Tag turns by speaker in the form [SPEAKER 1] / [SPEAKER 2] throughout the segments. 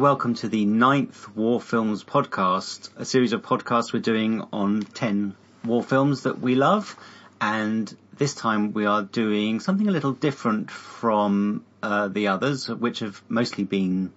[SPEAKER 1] welcome to the 9th War Films podcast, a series of podcasts we're doing on 10 war films that we love. And this time we are doing something a little different from the others, which have mostly been,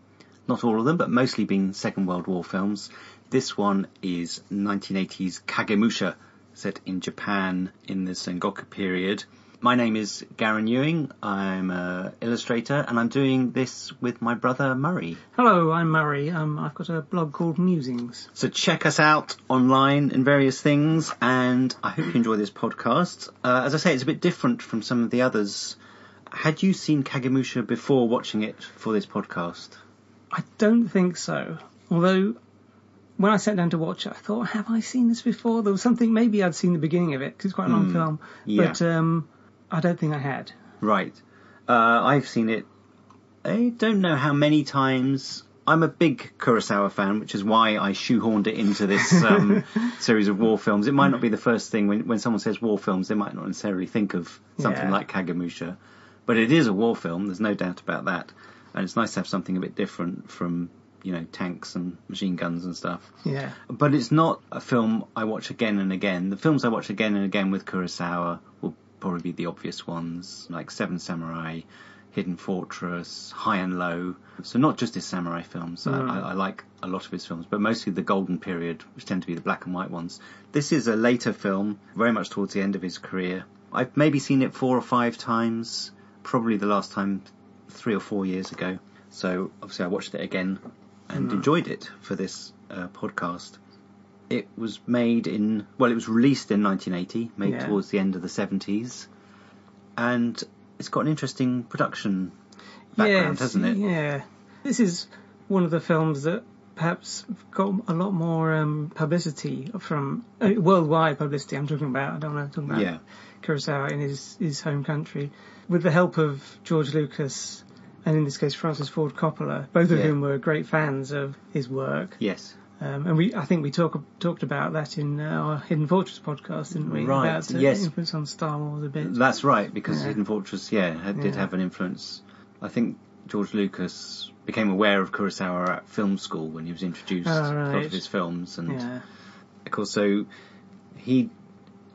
[SPEAKER 1] not all of them, but mostly been Second World War films. This one is 1980s Kagemusha, set in Japan in the Sengoku period. My name is Garen Ewing. I'm an illustrator, and I'm doing this with my brother Murray.
[SPEAKER 2] Hello, I'm Murray. I've got a blog called Musings.
[SPEAKER 1] So check us out online and various things, and I hope you enjoy this podcast. As I say, it's a bit different from some of the others. Had you seen Kagemusha before watching it for this podcast?
[SPEAKER 2] I don't think so. Although, when I sat down to watch it, I thought, have I seen this before? There was something, maybe I'd seen the beginning of it, because it's quite a long film.
[SPEAKER 1] Yeah.
[SPEAKER 2] But I don't think I had.
[SPEAKER 1] Right. I've seen it, I don't know how many times. I'm a big Kurosawa fan, which is why I shoehorned it into this series of war films. It might not be the first thing. When someone says war films, they might not necessarily think of something like Kagemusha. But it is a war film, there's no doubt about that. And it's nice to have something a bit different from, you know, tanks and machine guns and stuff.
[SPEAKER 2] Yeah.
[SPEAKER 1] But it's not a film I watch again and again. The films I watch again and again with Kurosawa will probably be the obvious ones, like Seven Samurai, Hidden Fortress, High and Low. So not just his samurai films. I like a lot of his films, but mostly the golden period, which tend to be the black and white ones. This is a later film, very much towards the end of his career. I've maybe seen it 4 or 5 times, probably the last time 3 or 4 years ago. So obviously I watched it again and enjoyed it for this podcast. It was it was released in 1980, made towards the end of the 70s. And it's got an interesting production background, hasn't it?
[SPEAKER 2] Yeah. This is one of the films that perhaps got a lot more publicity from worldwide publicity. I'm talking about. I don't want to talk about Kurosawa in his home country, with the help of George Lucas and in this case Francis Ford Coppola, both of whom were great fans of his work.
[SPEAKER 1] Yes.
[SPEAKER 2] And I think we talked about that in our Hidden Fortress podcast, didn't we?
[SPEAKER 1] Right.
[SPEAKER 2] About influence on Star Wars a bit.
[SPEAKER 1] That's right, because Hidden Fortress, did have an influence. I think George Lucas became aware of Kurosawa at film school when he was introduced to a lot of his films, and of course, so he,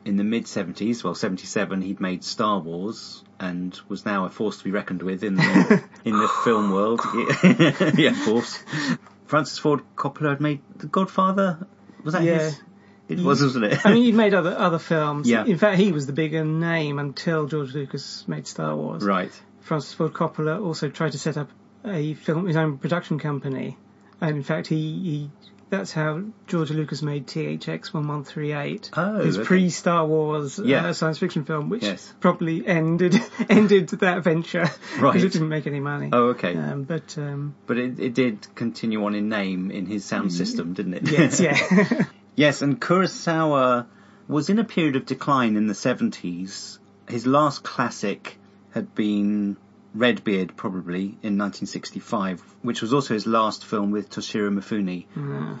[SPEAKER 1] in the mid 70s, 77, he'd made Star Wars and was now a force to be reckoned with in the film world. Of course. Francis Ford Coppola had made The Godfather. Was that his? It was, wasn't it?
[SPEAKER 2] I mean, he'd made other films.
[SPEAKER 1] Yeah.
[SPEAKER 2] In fact, he was the bigger name until George Lucas made Star Wars.
[SPEAKER 1] Right.
[SPEAKER 2] Francis Ford Coppola also tried to set up his own production company. And in fact, that's how George Lucas made THX 1138. His pre-Star Wars science fiction film, which probably ended that venture because it didn't make any money.
[SPEAKER 1] Oh, okay.
[SPEAKER 2] But
[SPEAKER 1] it did continue on in name in his sound system, didn't it?
[SPEAKER 2] Yes, yeah.
[SPEAKER 1] Yes, and Kurosawa was in a period of decline in the 70s. His last classic had been Redbeard, probably, in 1965, which was also his last film with Toshiro Mifune,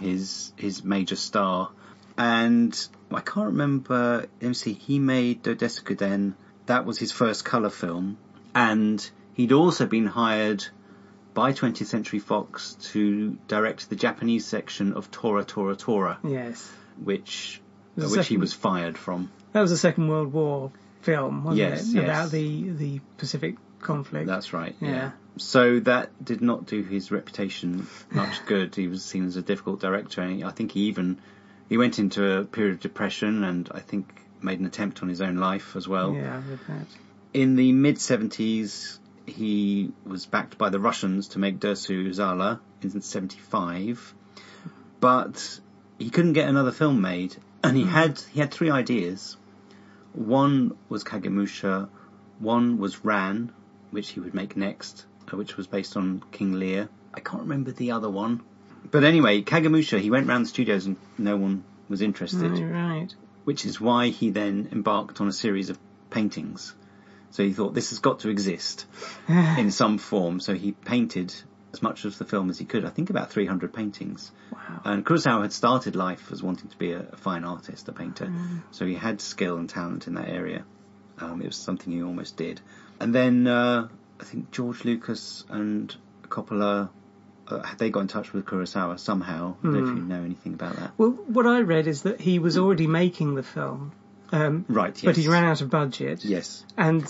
[SPEAKER 1] his major star. And I can't remember, let me see, he made Dodesukuden. That was his first colour film. And he'd also been hired by 20th Century Fox to direct the Japanese section of Tora Tora Tora.
[SPEAKER 2] Yes.
[SPEAKER 1] Which he was fired from.
[SPEAKER 2] That was a Second World War film, wasn't it?
[SPEAKER 1] Yes.
[SPEAKER 2] About the Pacific conflict.
[SPEAKER 1] That's right, yeah. So that did not do his reputation much good. He was seen as a difficult director, and I think he went into a period of depression, and I think made an attempt on his own life as well.
[SPEAKER 2] Yeah, I read that.
[SPEAKER 1] In the mid-70s, he was backed by the Russians to make Dersu Uzala in 75, but he couldn't get another film made, and he had 3 ideas. One was Kagemusha, one was Ran, which he would make next, which was based on King Lear. I can't remember the other one. But anyway, Kagemusha, he went round the studios and no one was interested.
[SPEAKER 2] Oh, right.
[SPEAKER 1] Which is why he then embarked on a series of paintings. So he thought, this has got to exist in some form. So he painted as much of the film as he could. I think about 300 paintings.
[SPEAKER 2] Wow.
[SPEAKER 1] And Kurosawa had started life as wanting to be a fine artist, a painter. So he had skill and talent in that area. It was something he almost did. And then I think George Lucas and Coppola they got in touch with Kurosawa somehow. I don't know if you know anything about that.
[SPEAKER 2] Well, what I read is that he was already making the film.
[SPEAKER 1] Right, yes.
[SPEAKER 2] But he ran out of budget.
[SPEAKER 1] Yes.
[SPEAKER 2] And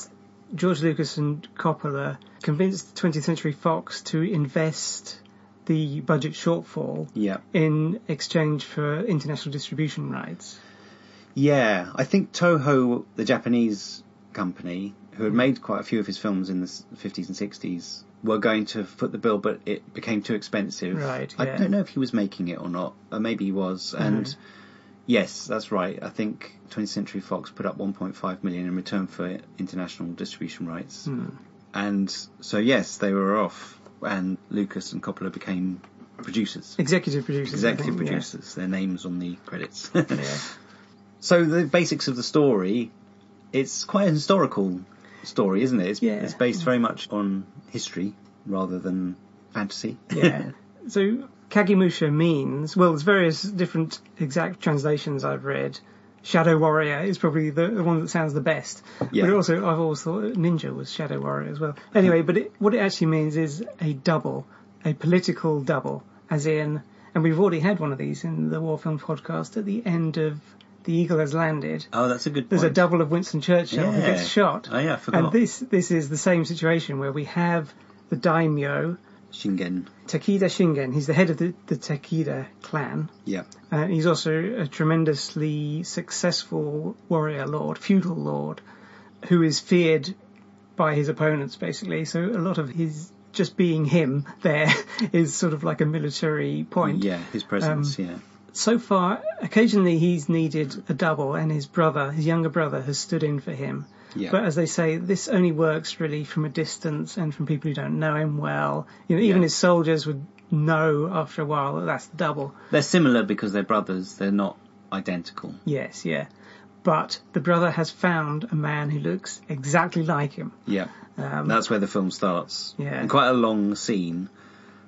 [SPEAKER 2] George Lucas and Coppola convinced 20th Century Fox to invest the budget shortfall in exchange for international distribution rights.
[SPEAKER 1] Yeah, I think Toho, the Japanese company, who had made quite a few of his films in the 50s and 60s, were going to foot the bill, but it became too expensive.
[SPEAKER 2] Right, yeah.
[SPEAKER 1] I don't know if he was making it or not, or maybe he was. And yes, that's right. I think 20th Century Fox put up 1.5 million in return for international distribution rights. And so, yes, they were off, and Lucas and Coppola became producers.
[SPEAKER 2] Executive producers.
[SPEAKER 1] Executive producers. Their names on the credits. So the basics of the story, it's quite a historical story, isn't it? It's based very much on history rather than fantasy.
[SPEAKER 2] Yeah. So Kagemusha means, well, there's various different exact translations I've read. Shadow Warrior is probably the one that sounds the best.
[SPEAKER 1] Yeah.
[SPEAKER 2] But also, I've always thought ninja was Shadow Warrior as well. Anyway, but what it actually means is a double, a political double, as in, and we've already had one of these in the War Film podcast at the end of The Eagle Has Landed.
[SPEAKER 1] Oh, that's a good point.
[SPEAKER 2] There's a double of Winston Churchill who gets shot.
[SPEAKER 1] Oh, yeah, I forgot.
[SPEAKER 2] And this is the same situation where we have the daimyo,
[SPEAKER 1] Shingen.
[SPEAKER 2] Takeda Shingen. He's the head of the Takeda clan.
[SPEAKER 1] Yeah.
[SPEAKER 2] He's also a tremendously successful warrior lord, feudal lord, who is feared by his opponents, basically. So a lot of his just being him there is sort of like a military point.
[SPEAKER 1] Yeah, his presence,
[SPEAKER 2] So far, occasionally he's needed a double, and his younger brother, has stood in for him.
[SPEAKER 1] Yeah.
[SPEAKER 2] But as they say, this only works really from a distance and from people who don't know him well. You know, even his soldiers would know after a while that that's the double.
[SPEAKER 1] They're similar because they're brothers. They're not identical.
[SPEAKER 2] Yes, yeah. But the brother has found a man who looks exactly like him.
[SPEAKER 1] Yeah. That's where the film starts.
[SPEAKER 2] Yeah.
[SPEAKER 1] And quite a long scene.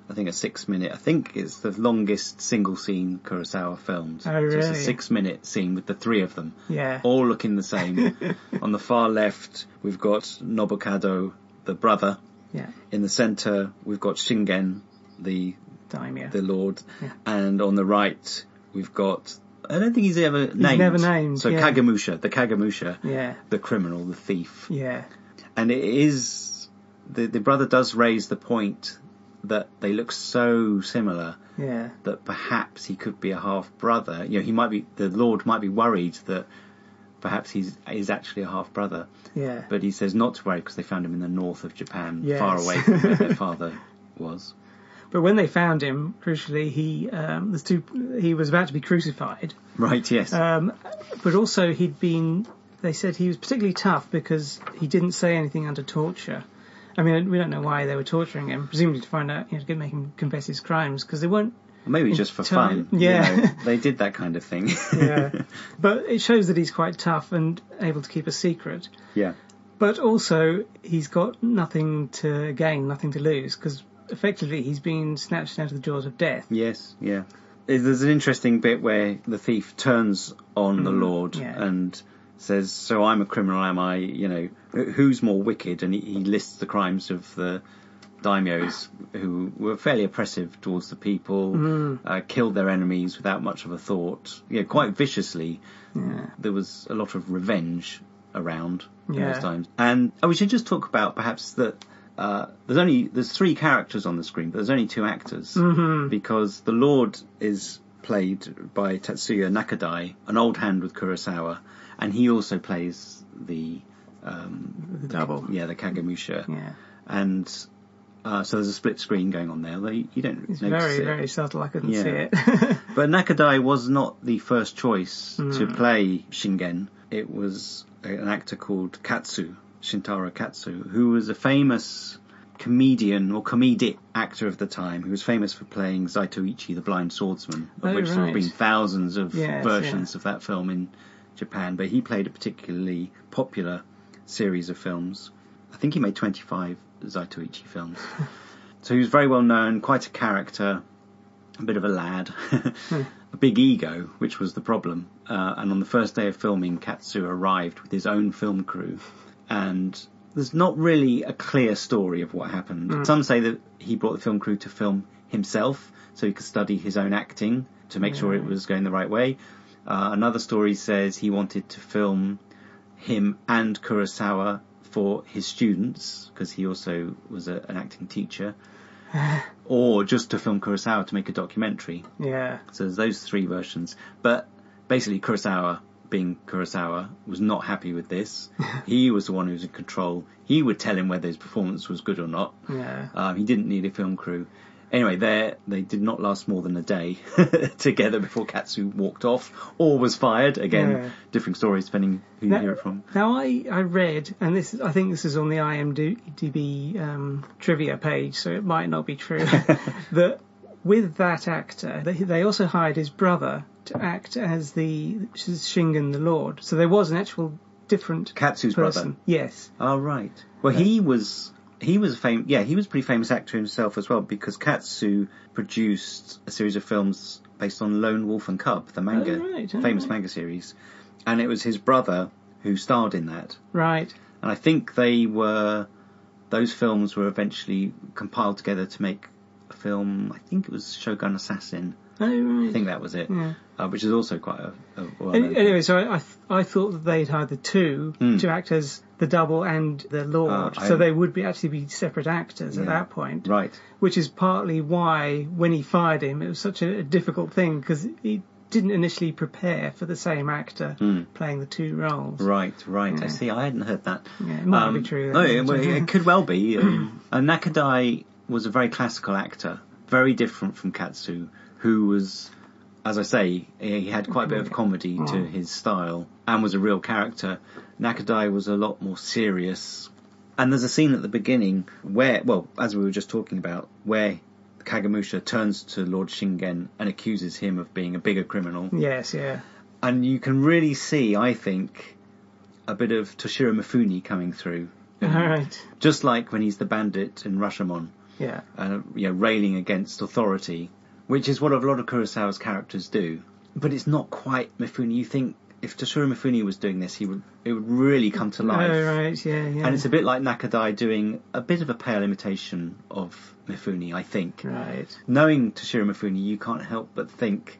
[SPEAKER 1] I think a 6 minute. I think it's the longest single scene Kurosawa filmed.
[SPEAKER 2] Oh, really?
[SPEAKER 1] So it's a 6 minute scene with the three of them.
[SPEAKER 2] Yeah.
[SPEAKER 1] All looking the same. On the far left, we've got Nobunaga, the brother.
[SPEAKER 2] Yeah.
[SPEAKER 1] In the centre, we've got Shingen, the
[SPEAKER 2] daimyo,
[SPEAKER 1] the lord.
[SPEAKER 2] Yeah.
[SPEAKER 1] And on the right, we've got... I don't think he's ever named.
[SPEAKER 2] He's never named.
[SPEAKER 1] So Kagemusha, the Kagemusha.
[SPEAKER 2] Yeah.
[SPEAKER 1] The criminal, the thief.
[SPEAKER 2] Yeah.
[SPEAKER 1] And it is... The brother does raise the point that they look so similar that perhaps he could be a half brother. You know, the Lord might be worried that perhaps he's actually a half brother.
[SPEAKER 2] Yeah.
[SPEAKER 1] But he says not to worry because they found him in the north of Japan,
[SPEAKER 2] Yes.
[SPEAKER 1] far away from where their father was.
[SPEAKER 2] But when they found him, crucially, he was about to be crucified.
[SPEAKER 1] Right. Yes.
[SPEAKER 2] But also they said he was particularly tough because he didn't say anything under torture. I mean, we don't know why they were torturing him, presumably to find out, to make him confess his crimes, because they weren't...
[SPEAKER 1] Maybe just for fun.
[SPEAKER 2] Yeah.
[SPEAKER 1] You know, they did that kind of thing.
[SPEAKER 2] Yeah. But it shows that he's quite tough and able to keep a secret.
[SPEAKER 1] Yeah.
[SPEAKER 2] But also, he's got nothing to gain, nothing to lose, because effectively he's been snatched out of the jaws of death.
[SPEAKER 1] Yes, yeah. There's an interesting bit where the thief turns on the Lord and says, so I'm a criminal, am I? You know, who's more wicked? And he lists the crimes of the daimyos, who were fairly oppressive towards the people, killed their enemies without much of a thought, quite viciously.
[SPEAKER 2] Yeah.
[SPEAKER 1] There was a lot of revenge around in those times. And we should just talk about perhaps that there's three characters on the screen, but there's only two actors, because the Lord is played by Tatsuya Nakadai, an old hand with Kurosawa, and he also plays the
[SPEAKER 2] double.
[SPEAKER 1] The Kagemusha.
[SPEAKER 2] Yeah.
[SPEAKER 1] And so there's a split screen going on there. You don't
[SPEAKER 2] It's
[SPEAKER 1] notice
[SPEAKER 2] very,
[SPEAKER 1] it.
[SPEAKER 2] very subtle. I couldn't see it.
[SPEAKER 1] But Nakadai was not the first choice to play Shingen. It was an actor called Shintaro Katsu, who was a famous comedian or comedic actor of the time, who was famous for playing Zaitoichi, the blind swordsman, of which there have been thousands of versions of that film in Japan. But he played a particularly popular series of films. I think he made 25 Zaitoichi films. So he was very well known, quite a character, a bit of a lad, a big ego, which was the problem. And on the first day of filming, Katsu arrived with his own film crew, and there's not really a clear story of what happened. Some say that he brought the film crew to film himself so he could study his own acting to make sure it was going the right way. Another story says he wanted to film him and Kurosawa for his students, because he also was an acting teacher, or just to film Kurosawa to make a documentary.
[SPEAKER 2] Yeah.
[SPEAKER 1] So there's those three versions. But basically Kurosawa, being Kurosawa, was not happy with this. He was the one who was in control. He would tell him whether his performance was good or not.
[SPEAKER 2] Yeah.
[SPEAKER 1] He didn't need a film crew. Anyway, they did not last more than a day together before Katsu walked off or was fired. Again, different stories depending who you hear it from.
[SPEAKER 2] Now, I read, and I think this is on the IMDb trivia page, so it might not be true, that with that actor, they also hired his brother to act as Shingen the Lord. So there was an actual different
[SPEAKER 1] Katsu's
[SPEAKER 2] person.
[SPEAKER 1] brother?
[SPEAKER 2] Yes.
[SPEAKER 1] Oh, right. Well, he was a pretty famous actor himself as well, because Katsu produced a series of films based on Lone Wolf and Cub, the manga, famous manga series, and it was his brother who starred in that.
[SPEAKER 2] Right.
[SPEAKER 1] And I think those films were eventually compiled together to make a film. I think it was Shogun Assassin.
[SPEAKER 2] Oh, right.
[SPEAKER 1] I think that was it. Yeah. Which is also quite a
[SPEAKER 2] anyway, so I thought that they'd hired the two to act as the double and the Lord, so they would actually be separate actors at that point.
[SPEAKER 1] Right.
[SPEAKER 2] Which is partly why, when he fired him, it was such a difficult thing, because he didn't initially prepare for the same actor playing the two roles.
[SPEAKER 1] Right.
[SPEAKER 2] Yeah.
[SPEAKER 1] I see. I hadn't heard that.
[SPEAKER 2] Yeah, it might be true.
[SPEAKER 1] It could well be. Nakadai was a very classical actor, very different from Katsu, who was, as I say, he had quite a bit of comedy to his style and was a real character. Nakadai was a lot more serious. And there's a scene at the beginning where, well, as we were just talking about, where Kagemusha turns to Lord Shingen and accuses him of being a bigger criminal.
[SPEAKER 2] Yes, yeah.
[SPEAKER 1] And you can really see, I think, a bit of Toshiro Mifune coming through.
[SPEAKER 2] All right.
[SPEAKER 1] Just like when he's the bandit in Rashomon.
[SPEAKER 2] Yeah.
[SPEAKER 1] Railing against authority, which is what a lot of Kurosawa's characters do. But it's not quite Mifune. You think if Toshiro Mifune was doing this, it would really come to life.
[SPEAKER 2] Oh, right, yeah.
[SPEAKER 1] And it's a bit like Nakadai doing a bit of a pale imitation of Mifune, I think.
[SPEAKER 2] Right.
[SPEAKER 1] Knowing Toshiro Mifune, you can't help but think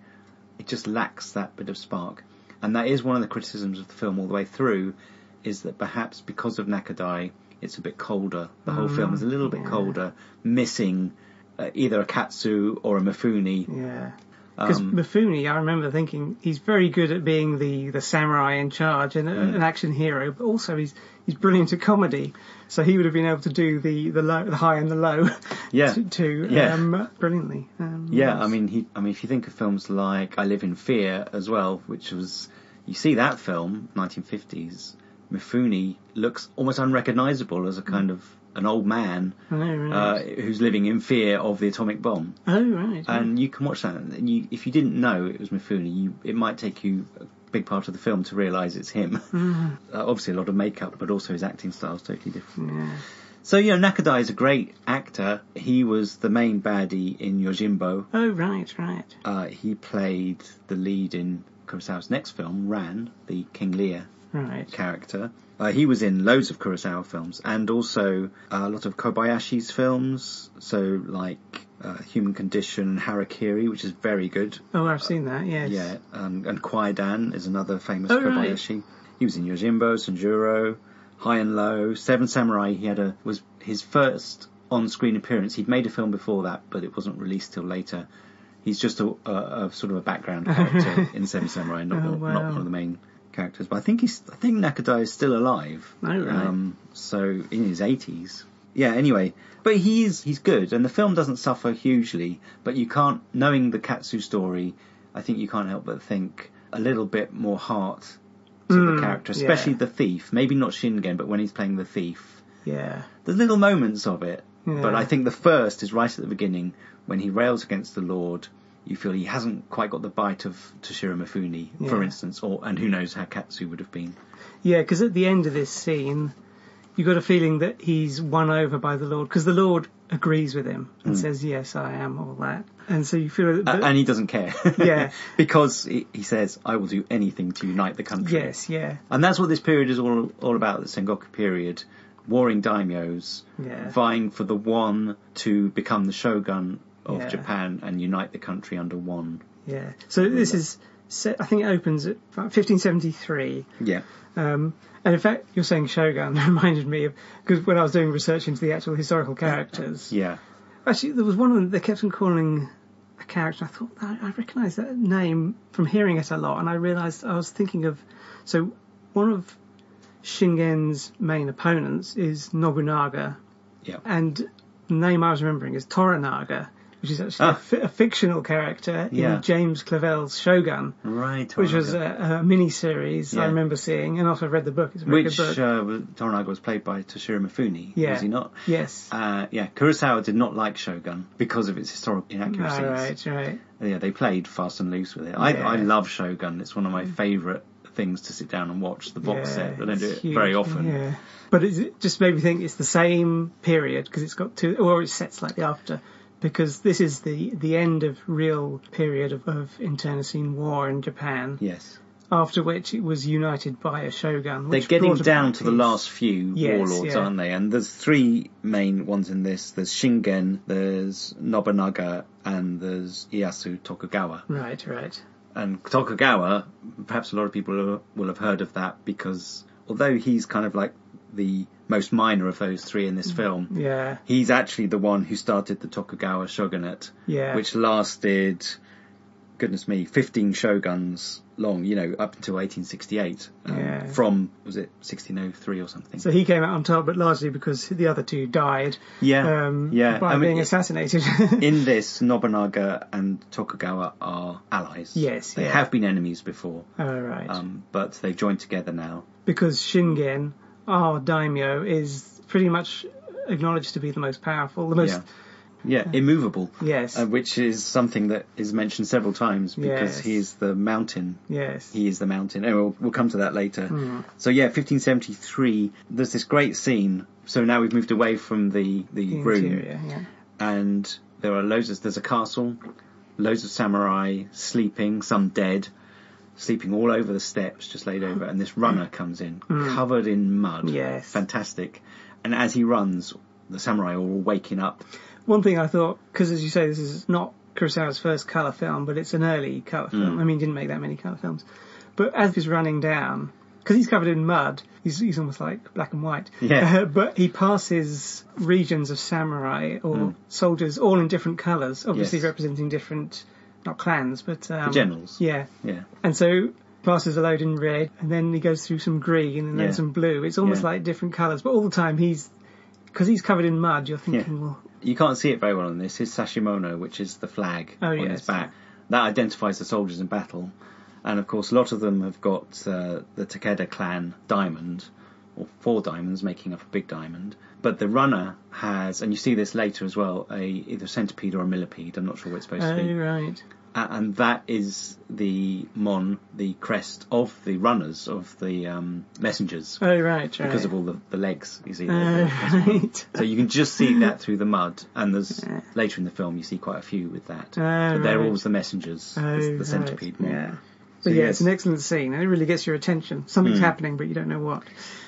[SPEAKER 1] it just lacks that bit of spark. And that is one of the criticisms of the film all the way through, is that perhaps because of Nakadai, it's a bit colder. The whole film is a little bit colder, missing either a Katsu or a Mifune.
[SPEAKER 2] Yeah. Because Mifune, I remember thinking, he's very good at being the samurai in charge and an action hero, but also he's brilliant at comedy. So he would have been able to do the high and the low, brilliantly.
[SPEAKER 1] I mean, if you think of films like I Live in Fear as well, which was, you see that film, 1950s. Mifune looks almost unrecognisable as a kind of an old man who's living in fear of the atomic bomb.
[SPEAKER 2] Oh, right.
[SPEAKER 1] And you can watch that, and if you didn't know it was Mifune, it might take you a big part of the film to realise it's him. Obviously a lot of makeup, but also his acting style is totally different.
[SPEAKER 2] Yeah.
[SPEAKER 1] So, Nakadai is a great actor. He was the main baddie in Yojimbo.
[SPEAKER 2] Oh, right.
[SPEAKER 1] He played the lead in Kurosawa's next film, Ran, the King Lear character. He was in loads of Kurosawa films, and also a lot of Kobayashi's films, so like Human Condition, Harakiri, which is very good.
[SPEAKER 2] Oh, I've seen that, yes.
[SPEAKER 1] Yeah, and Kwaidan is another famous Kobayashi. Right. He was in Yojimbo, Sanjuro, High and Low, Seven Samurai. Was his first on-screen appearance. He'd made a film before that, but it wasn't released till later. He's just a sort of a background character in Seven Samurai, not one of the main characters. But I think Nakadai is still alive.
[SPEAKER 2] Oh, right.
[SPEAKER 1] So in his 80s. Yeah, anyway. But he's good, and the film doesn't suffer hugely, but you can't, knowing the Katsu story, I think you can't help but think a little bit more heart to the character, especially the thief. Maybe not Shingen, but when he's playing the thief.
[SPEAKER 2] Yeah.
[SPEAKER 1] There's little moments of it, but I think the first is right at the beginning, when he rails against the Lord. You feel he hasn't quite got the bite of Toshiro Mifune, for instance, and who knows how Katsu would have been. Yeah,
[SPEAKER 2] because at the end of this scene, you got a feeling that he's won over by the Lord, because the Lord agrees with him and says, yes, I am, all that. And so you feel...
[SPEAKER 1] and he doesn't care.
[SPEAKER 2] Yeah.
[SPEAKER 1] Because he says, I will do anything to unite the country.
[SPEAKER 2] Yes, yeah.
[SPEAKER 1] And that's what this period is all about, the Sengoku period. Warring daimyos, vying for the one to become the shogun of Japan and unite the country under one.
[SPEAKER 2] Yeah. So this is set, I think it opens at 1573.
[SPEAKER 1] Yeah.
[SPEAKER 2] And in fact, you're saying Shogun reminded me of, because when I was doing research into the actual historical characters.
[SPEAKER 1] Yeah.
[SPEAKER 2] Actually, there was one of them, they kept on calling a character. I thought, I recognise that name from hearing it a lot. And I realised I was thinking of, so one of Shingen's main opponents is Nobunaga.
[SPEAKER 1] Yeah.
[SPEAKER 2] And the name I was remembering is Toranaga, which is actually a fictional character in James Clavell's Shogun.
[SPEAKER 1] Right.
[SPEAKER 2] Which was a mini-series I remember seeing, and also read the book. It's a very good book.
[SPEAKER 1] Toranaga was played by Toshiro Mifune, was he not?
[SPEAKER 2] Yes.
[SPEAKER 1] Kurosawa did not like Shogun because of its historical inaccuracies.
[SPEAKER 2] Right.
[SPEAKER 1] Yeah, they played fast and loose with it. I love Shogun. It's one of my favourite things to sit down and watch, the box set. I don't do it very often.
[SPEAKER 2] Yeah. But it just made me think it's the same period, because it's got two, or it's set slightly after, because this is the end of real period of internecine war in Japan.
[SPEAKER 1] Yes.
[SPEAKER 2] After which it was united by a shogun.
[SPEAKER 1] They're getting down to the last few warlords, aren't they? And there's three main ones in this. There's Shingen, there's Nobunaga, and there's Ieyasu Tokugawa.
[SPEAKER 2] Right.
[SPEAKER 1] And Tokugawa, perhaps a lot of people will have heard of that, because although he's kind of like the most minor of those three in this film, he's actually the one who started the Tokugawa shogunate, which lasted, goodness me, 15 shoguns long, up until 1868, from, was it 1603 or something?
[SPEAKER 2] So he came out on top, but largely because the other two died by being assassinated.
[SPEAKER 1] In this, Nobunaga and Tokugawa are allies.
[SPEAKER 2] Yes,
[SPEAKER 1] They have been enemies before.
[SPEAKER 2] Oh, right.
[SPEAKER 1] But they've joined together now.
[SPEAKER 2] Because Shingen, our daimyo, is pretty much acknowledged to be the most powerful, the most...
[SPEAKER 1] immovable.
[SPEAKER 2] Yes.
[SPEAKER 1] Which is something that is mentioned several times, because he is the mountain.
[SPEAKER 2] Yes.
[SPEAKER 1] He is the mountain. And we'll come to that later. So 1573, there's this great scene. So now we've moved away from the room.
[SPEAKER 2] Interior,
[SPEAKER 1] and there are there's a castle, loads of samurai sleeping, some dead, sleeping all over the steps, just laid over. And this runner comes in, covered in mud.
[SPEAKER 2] Yes.
[SPEAKER 1] Fantastic. And as he runs, the samurai are all waking up.
[SPEAKER 2] One thing I thought, because as you say, this is not Kurosawa's first colour film, but it's an early colour film. I mean, he didn't make that many colour films. But as he's running down, because he's covered in mud, he's almost like black and white.
[SPEAKER 1] Yeah.
[SPEAKER 2] But he passes regions of samurai or soldiers, all in different colours, obviously representing different, not clans, but...
[SPEAKER 1] generals.
[SPEAKER 2] Yeah. And so passes a load in red, and then he goes through some green and then some blue. It's almost like different colours, but all the time because he's covered in mud, you're thinking, well...
[SPEAKER 1] You can't see it very well on this. His sashimono, which is the flag on his back, that identifies the soldiers in battle. And, of course, a lot of them have got the Takeda clan diamond, or 4 diamonds making up a big diamond. But the runner has, and you see this later as well, either a centipede or a millipede. I'm not sure what it's supposed to be.
[SPEAKER 2] Oh, right.
[SPEAKER 1] And that is the crest of the runners, of the messengers.
[SPEAKER 2] Oh, right.
[SPEAKER 1] Because of all the legs, you see.
[SPEAKER 2] Right.
[SPEAKER 1] So you can just see that through the mud. And there's later in the film, you see quite a few with that. But they're always the messengers, the centipede mon.
[SPEAKER 2] Yeah. But it's an excellent scene, and it really gets your attention. Something's happening, but you don't know what.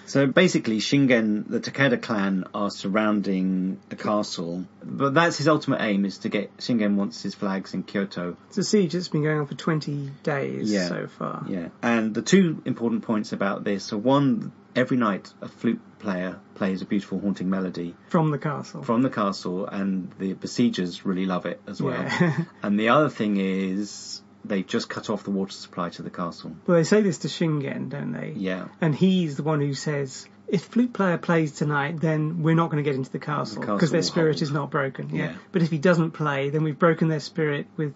[SPEAKER 2] So
[SPEAKER 1] basically, Shingen, the Takeda clan, are surrounding a castle. But that's his ultimate aim, is to get... Shingen wants his flags in Kyoto.
[SPEAKER 2] It's a siege that's been going on for 20 days so far.
[SPEAKER 1] Yeah. And the two important points about this are, one, every night a flute player plays a beautiful haunting melody.
[SPEAKER 2] From the castle,
[SPEAKER 1] and the besiegers really love it as well.
[SPEAKER 2] Yeah.
[SPEAKER 1] And the other thing is... They've just cut off the water supply to the castle.
[SPEAKER 2] Well, they say this to Shingen, don't they?
[SPEAKER 1] Yeah.
[SPEAKER 2] And he's the one who says, if flute player plays tonight, then we're not going to get into the castle because their spirit is not broken. Yeah. But if he doesn't play, then we've broken their spirit with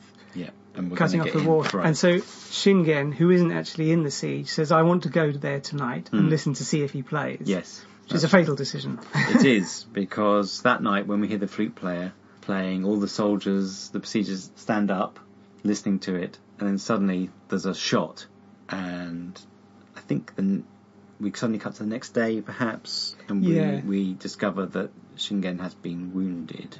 [SPEAKER 1] and
[SPEAKER 2] cutting off the water. Right. And so Shingen, who isn't actually in the siege, says, I want to go there tonight and listen to see if he plays.
[SPEAKER 1] Yes.
[SPEAKER 2] Which is a fatal decision.
[SPEAKER 1] It is, because that night when we hear the flute player playing, all the soldiers, the besiegers stand up, listening to it, and then suddenly there's a shot, and I think we suddenly cut to the next day, perhaps, and we discover that Shingen has been wounded.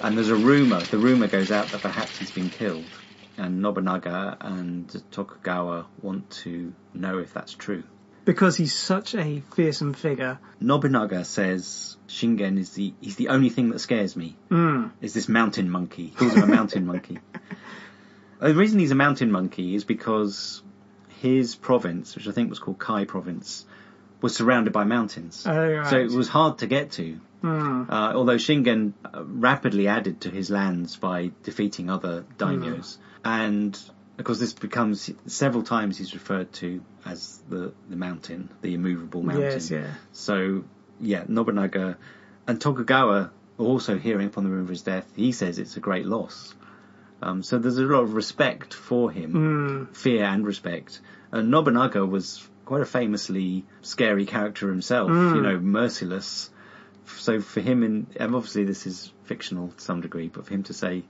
[SPEAKER 1] And there's a rumour. The rumour goes out that perhaps he's been killed. And Nobunaga and Tokugawa want to know if that's true.
[SPEAKER 2] Because he's such a fearsome figure.
[SPEAKER 1] Nobunaga says Shingen he's the only thing that scares me. Is this mountain monkey. He calls him a mountain monkey. The reason he's a mountain monkey is because his province, which I think was called Kai province, was surrounded by mountains.
[SPEAKER 2] Oh, right.
[SPEAKER 1] So it was hard to get to. Although Shingen rapidly added to his lands by defeating other daimyos. And, of course, this becomes... Several times he's referred to as the mountain, the immovable mountain.
[SPEAKER 2] Yes, yeah.
[SPEAKER 1] So, yeah, Nobunaga and Tokugawa, also hearing upon the rumour of his death, he says it's a great loss. So there's a lot of respect for him, fear and respect. And Nobunaga was quite a famously scary character himself, merciless. So for him, and obviously this is fictional to some degree, but for him to say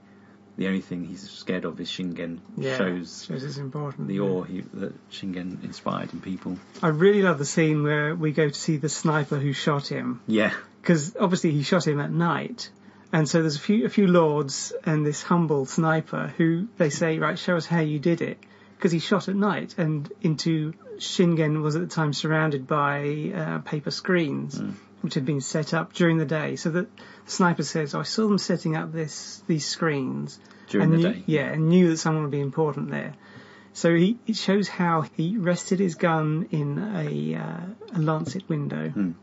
[SPEAKER 1] the only thing he's scared of is Shingen shows
[SPEAKER 2] it's important.
[SPEAKER 1] The awe that Shingen inspired in people.
[SPEAKER 2] I really love the scene where we go to see the sniper who shot him.
[SPEAKER 1] Yeah.
[SPEAKER 2] Because obviously he shot him at night. And so there's a few lords and this humble sniper who they say, right, show us how you did it. Because he shot at night, and Shingen was at the time surrounded by paper screens, which had been set up during the day. So the sniper says, I saw them setting up these screens.
[SPEAKER 1] During the day?
[SPEAKER 2] Yeah, and knew that someone would be important there. So it shows how he rested his gun in a lancet window and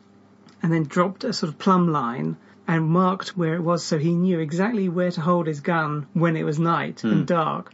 [SPEAKER 2] then dropped a sort of plumb line and marked where it was, so he knew exactly where to hold his gun when it was night and dark,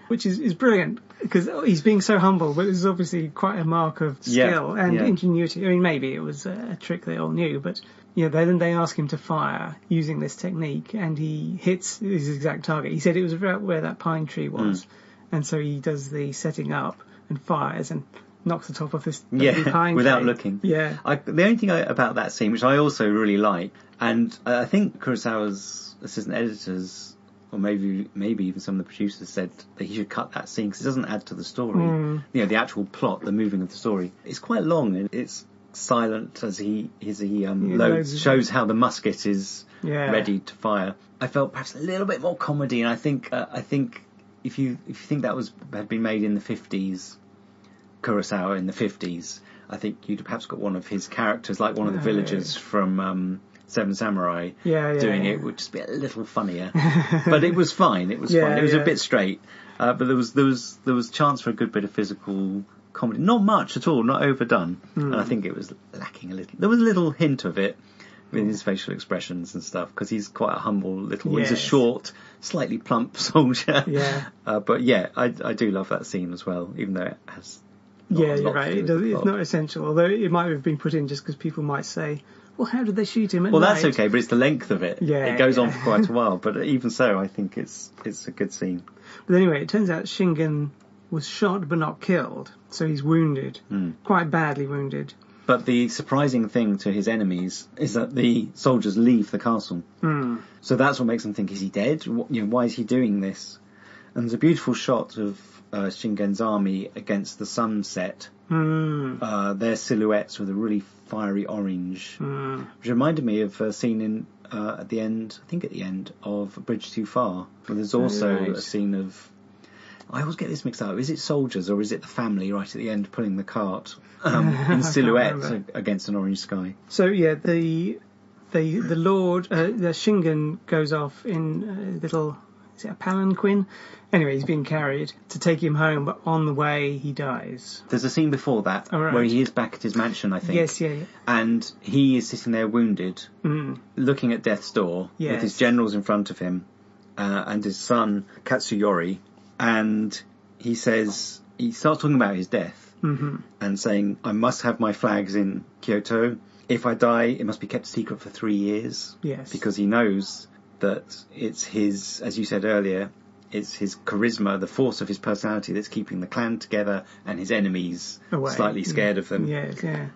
[SPEAKER 2] which is brilliant, because he's being so humble, but it's obviously quite a mark of skill and ingenuity. I mean, maybe it was a trick they all knew, but then they ask him to fire using this technique, and he hits his exact target. He said it was about where that pine tree was, and so he does the setting up and fires and knocks the top off this pine
[SPEAKER 1] without
[SPEAKER 2] tree.
[SPEAKER 1] looking.
[SPEAKER 2] Yeah.
[SPEAKER 1] The only thing about that scene, which I also really like, and I think Kurosawa's assistant editors, or maybe even some of the producers, said that he should cut that scene because it doesn't add to the story. The actual plot, the moving of the story. It's quite long and it's silent as he loads, shows how the musket is ready to fire. I felt perhaps a little bit more comedy, and I think if you think that had been made in the 50s, Kurosawa in the 50s, I think you'd perhaps got one of his characters, like one of the villagers from Seven Samurai, doing it would just be a little funnier. But it was fine. It was fine. It was a bit straight, but there was chance for a good bit of physical comedy. Not much at all, not overdone. And I think it was lacking a little. There was a little hint of it with his facial expressions and stuff, because he's quite a humble little. He's a short, slightly plump soldier. But I do love that scene as well, even though it has.
[SPEAKER 2] You're right. It's not essential, although it might have been put in just because people might say, well, how did they shoot him at night?
[SPEAKER 1] That's okay, but it's the length of it. It goes on for quite a while, but even so, I think it's a good scene.
[SPEAKER 2] But anyway, it turns out Shingen was shot but not killed, so he's wounded, quite badly wounded.
[SPEAKER 1] But the surprising thing to his enemies is that the soldiers leave the castle. So that's what makes them think, is he dead? Why is he doing this? And there's a beautiful shot of Shingen's army against the sunset. Their silhouettes with a really fiery orange, which reminded me of a scene at the end of Bridge Too Far, where there's also a scene of, I always get this mixed up, is it soldiers or is it the family right at the end pulling the cart in silhouette against an orange sky? So
[SPEAKER 2] the Lord, the Shingen goes off in a little, is it a palanquin? Anyway, he's being carried to take him home, but on the way he dies.
[SPEAKER 1] There's a scene before that where he is back at his mansion, I think.
[SPEAKER 2] Yes,
[SPEAKER 1] And he is sitting there wounded, looking at death's door, with his generals in front of him, and his son, Katsuyori, and he starts talking about his death, and saying, I must have my flags in Kyoto. If I die, it must be kept secret for 3 years.
[SPEAKER 2] Yes.
[SPEAKER 1] Because he knows that it's his, as you said earlier, it's his charisma, the force of his personality that's keeping the clan together, and his enemies slightly scared of them.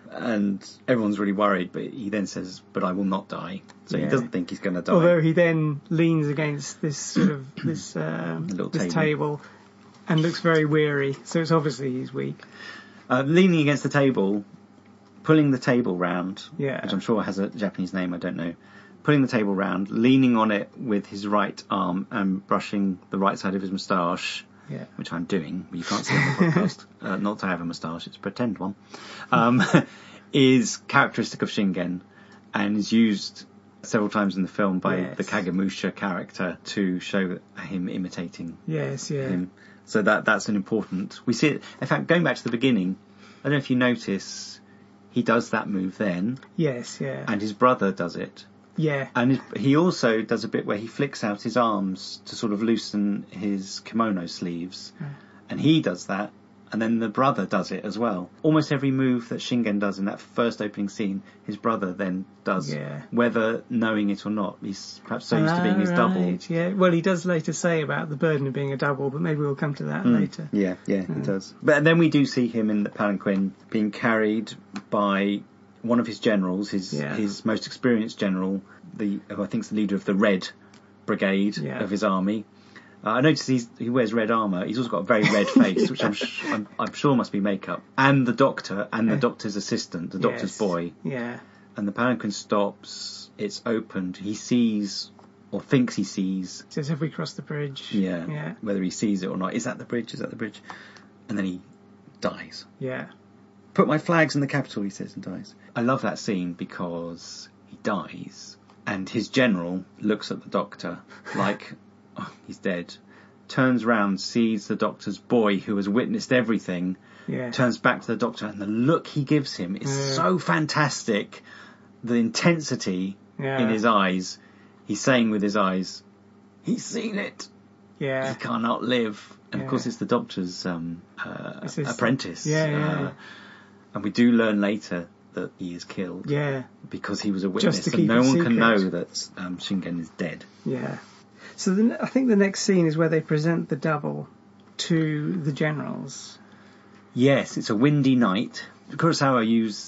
[SPEAKER 1] And everyone's really worried, but he then says, but I will not die. So he doesn't think he's going to die.
[SPEAKER 2] Although he then leans against this sort of this table and looks very weary. So it's obviously he's weak.
[SPEAKER 1] Leaning against the table, pulling the table round, which I'm sure has a Japanese name, I don't know. putting the table round, leaning on it with his right arm and brushing the right side of his moustache, which I'm doing, but you can't see on the podcast. Not that I have a moustache, it's a pretend one, is characteristic of Shingen and is used several times in the film by the Kagemusha character to show him imitating him. So that's an important... We see it... In fact, going back to the beginning, I don't know if you notice, he does that move then.
[SPEAKER 2] Yes, yeah.
[SPEAKER 1] And his brother does it.
[SPEAKER 2] Yeah.
[SPEAKER 1] And he also does a bit where he flicks out his arms to sort of loosen his kimono sleeves. And he does that. And then the brother does it as well. Almost every move that Shingen does in that first opening scene, his brother then does, whether knowing it or not. He's perhaps so used to being his double.
[SPEAKER 2] Yeah, well, he does later say about the burden of being a double, but maybe we'll come to that later.
[SPEAKER 1] Yeah, he does. But then we do see him in the palanquin being carried by one of his generals, his most experienced general, who I think is the leader of the Red Brigade of his army. I noticed he wears red armour. He's also got a very red face, which I'm sure must be makeup. And the doctor and the doctor's assistant, the doctor's boy.
[SPEAKER 2] Yeah.
[SPEAKER 1] And the palanquin stops. It's opened. He sees, or thinks he sees.
[SPEAKER 2] Says, have we crossed the bridge?
[SPEAKER 1] Yeah. Whether he sees it or not. Is that the bridge? And then he dies.
[SPEAKER 2] Yeah.
[SPEAKER 1] Put my flags in the capital, he says, and dies. I love that scene because he dies. And his general looks at the doctor like... Oh, he's dead. Turns round, sees the doctor's boy who has witnessed everything, turns back to the doctor, and the look he gives him is so fantastic. The intensity in his eyes. He's saying with his eyes, he's seen it.
[SPEAKER 2] Yeah.
[SPEAKER 1] He cannot live. And of course it's the doctor's apprentice. And we do learn later that he is killed. Yeah. Because he was a witness, and no one can know that Shingen is dead.
[SPEAKER 2] Yeah. So I think the next scene is where they present the double to the generals.
[SPEAKER 1] Yes, it's a windy night. Kurosawa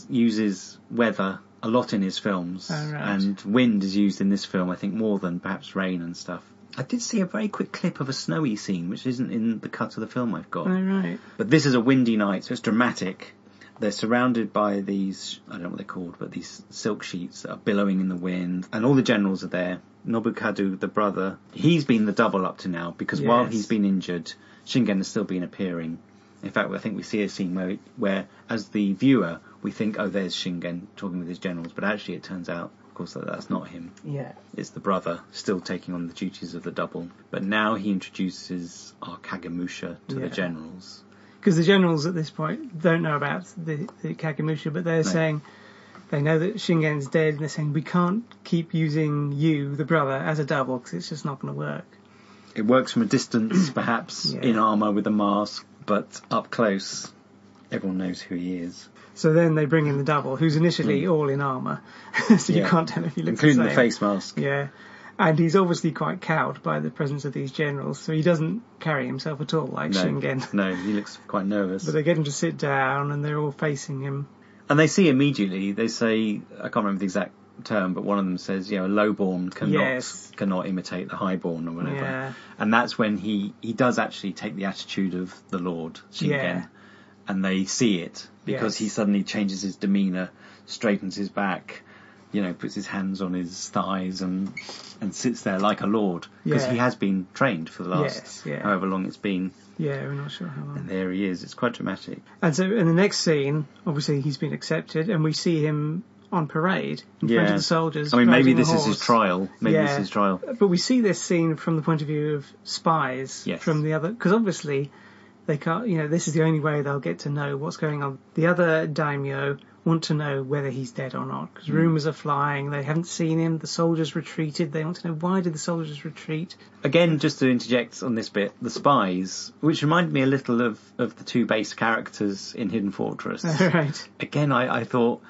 [SPEAKER 1] uses weather a lot in his films.
[SPEAKER 2] Oh, right.
[SPEAKER 1] And wind is used in this film, I think, more than perhaps rain and stuff. I did see a very quick clip of a snowy scene, which isn't in the cut of the film I've got.
[SPEAKER 2] Oh, right.
[SPEAKER 1] But this is a windy night, so it's dramatic. They're surrounded by these, I don't know what they're called, but these silk sheets that are billowing in the wind. And all the generals are there. Nobunaga, the brother, he's been the double up to now, because while he's been injured, Shingen has still been appearing. In fact, I think we see a scene where as the viewer, we think, oh, there's Shingen talking with his generals. But actually it turns out, of course, that that's not him.
[SPEAKER 2] Yeah.
[SPEAKER 1] It's the brother still taking on the duties of the double. But now he introduces our Kagemusha to the generals.
[SPEAKER 2] Because the generals at this point don't know about the Kagemusha, but they're saying they know that Shingen's dead, and they're saying we can't keep using you, the brother, as a double because it's just not going to work.
[SPEAKER 1] It works from a distance, perhaps, in armour with a mask, but up close, everyone knows who he is.
[SPEAKER 2] So then they bring in the double, who's initially all in armour, so you can't tell if he looks
[SPEAKER 1] including
[SPEAKER 2] the same.
[SPEAKER 1] The face mask.
[SPEAKER 2] Yeah. And he's obviously quite cowed by the presence of these generals, so he doesn't carry himself at all like Shingen.
[SPEAKER 1] No, he looks quite nervous.
[SPEAKER 2] But they get him to sit down, and they're all facing him.
[SPEAKER 1] And they see immediately, they say, I can't remember the exact term, but one of them says, a lowborn cannot imitate the highborn or whatever.
[SPEAKER 2] Yeah.
[SPEAKER 1] And that's when he does actually take the attitude of the Lord, Shingen. Yeah. And they see it, because he suddenly changes his demeanour, straightens his back, puts his hands on his thighs and sits there like a lord. Because he has been trained for the last however long it's been.
[SPEAKER 2] Yeah, we're not sure how long.
[SPEAKER 1] And there he is. It's quite dramatic.
[SPEAKER 2] And so in the next scene, obviously he's been accepted, and we see him on parade in front of the soldiers.
[SPEAKER 1] I mean, maybe this is his trial. This is his trial.
[SPEAKER 2] But we see this scene from the point of view of spies from the other... Because obviously they can't... this is the only way they'll get to know what's going on. The other daimyo want to know whether he's dead or not, because rumours are flying. They haven't seen him. The soldiers retreated. They want to know, why did the soldiers retreat? Again,
[SPEAKER 1] just to interject on this bit, the spies, which reminded me a little of the two base characters in Hidden Fortress.
[SPEAKER 2] Right.
[SPEAKER 1] Again, I thought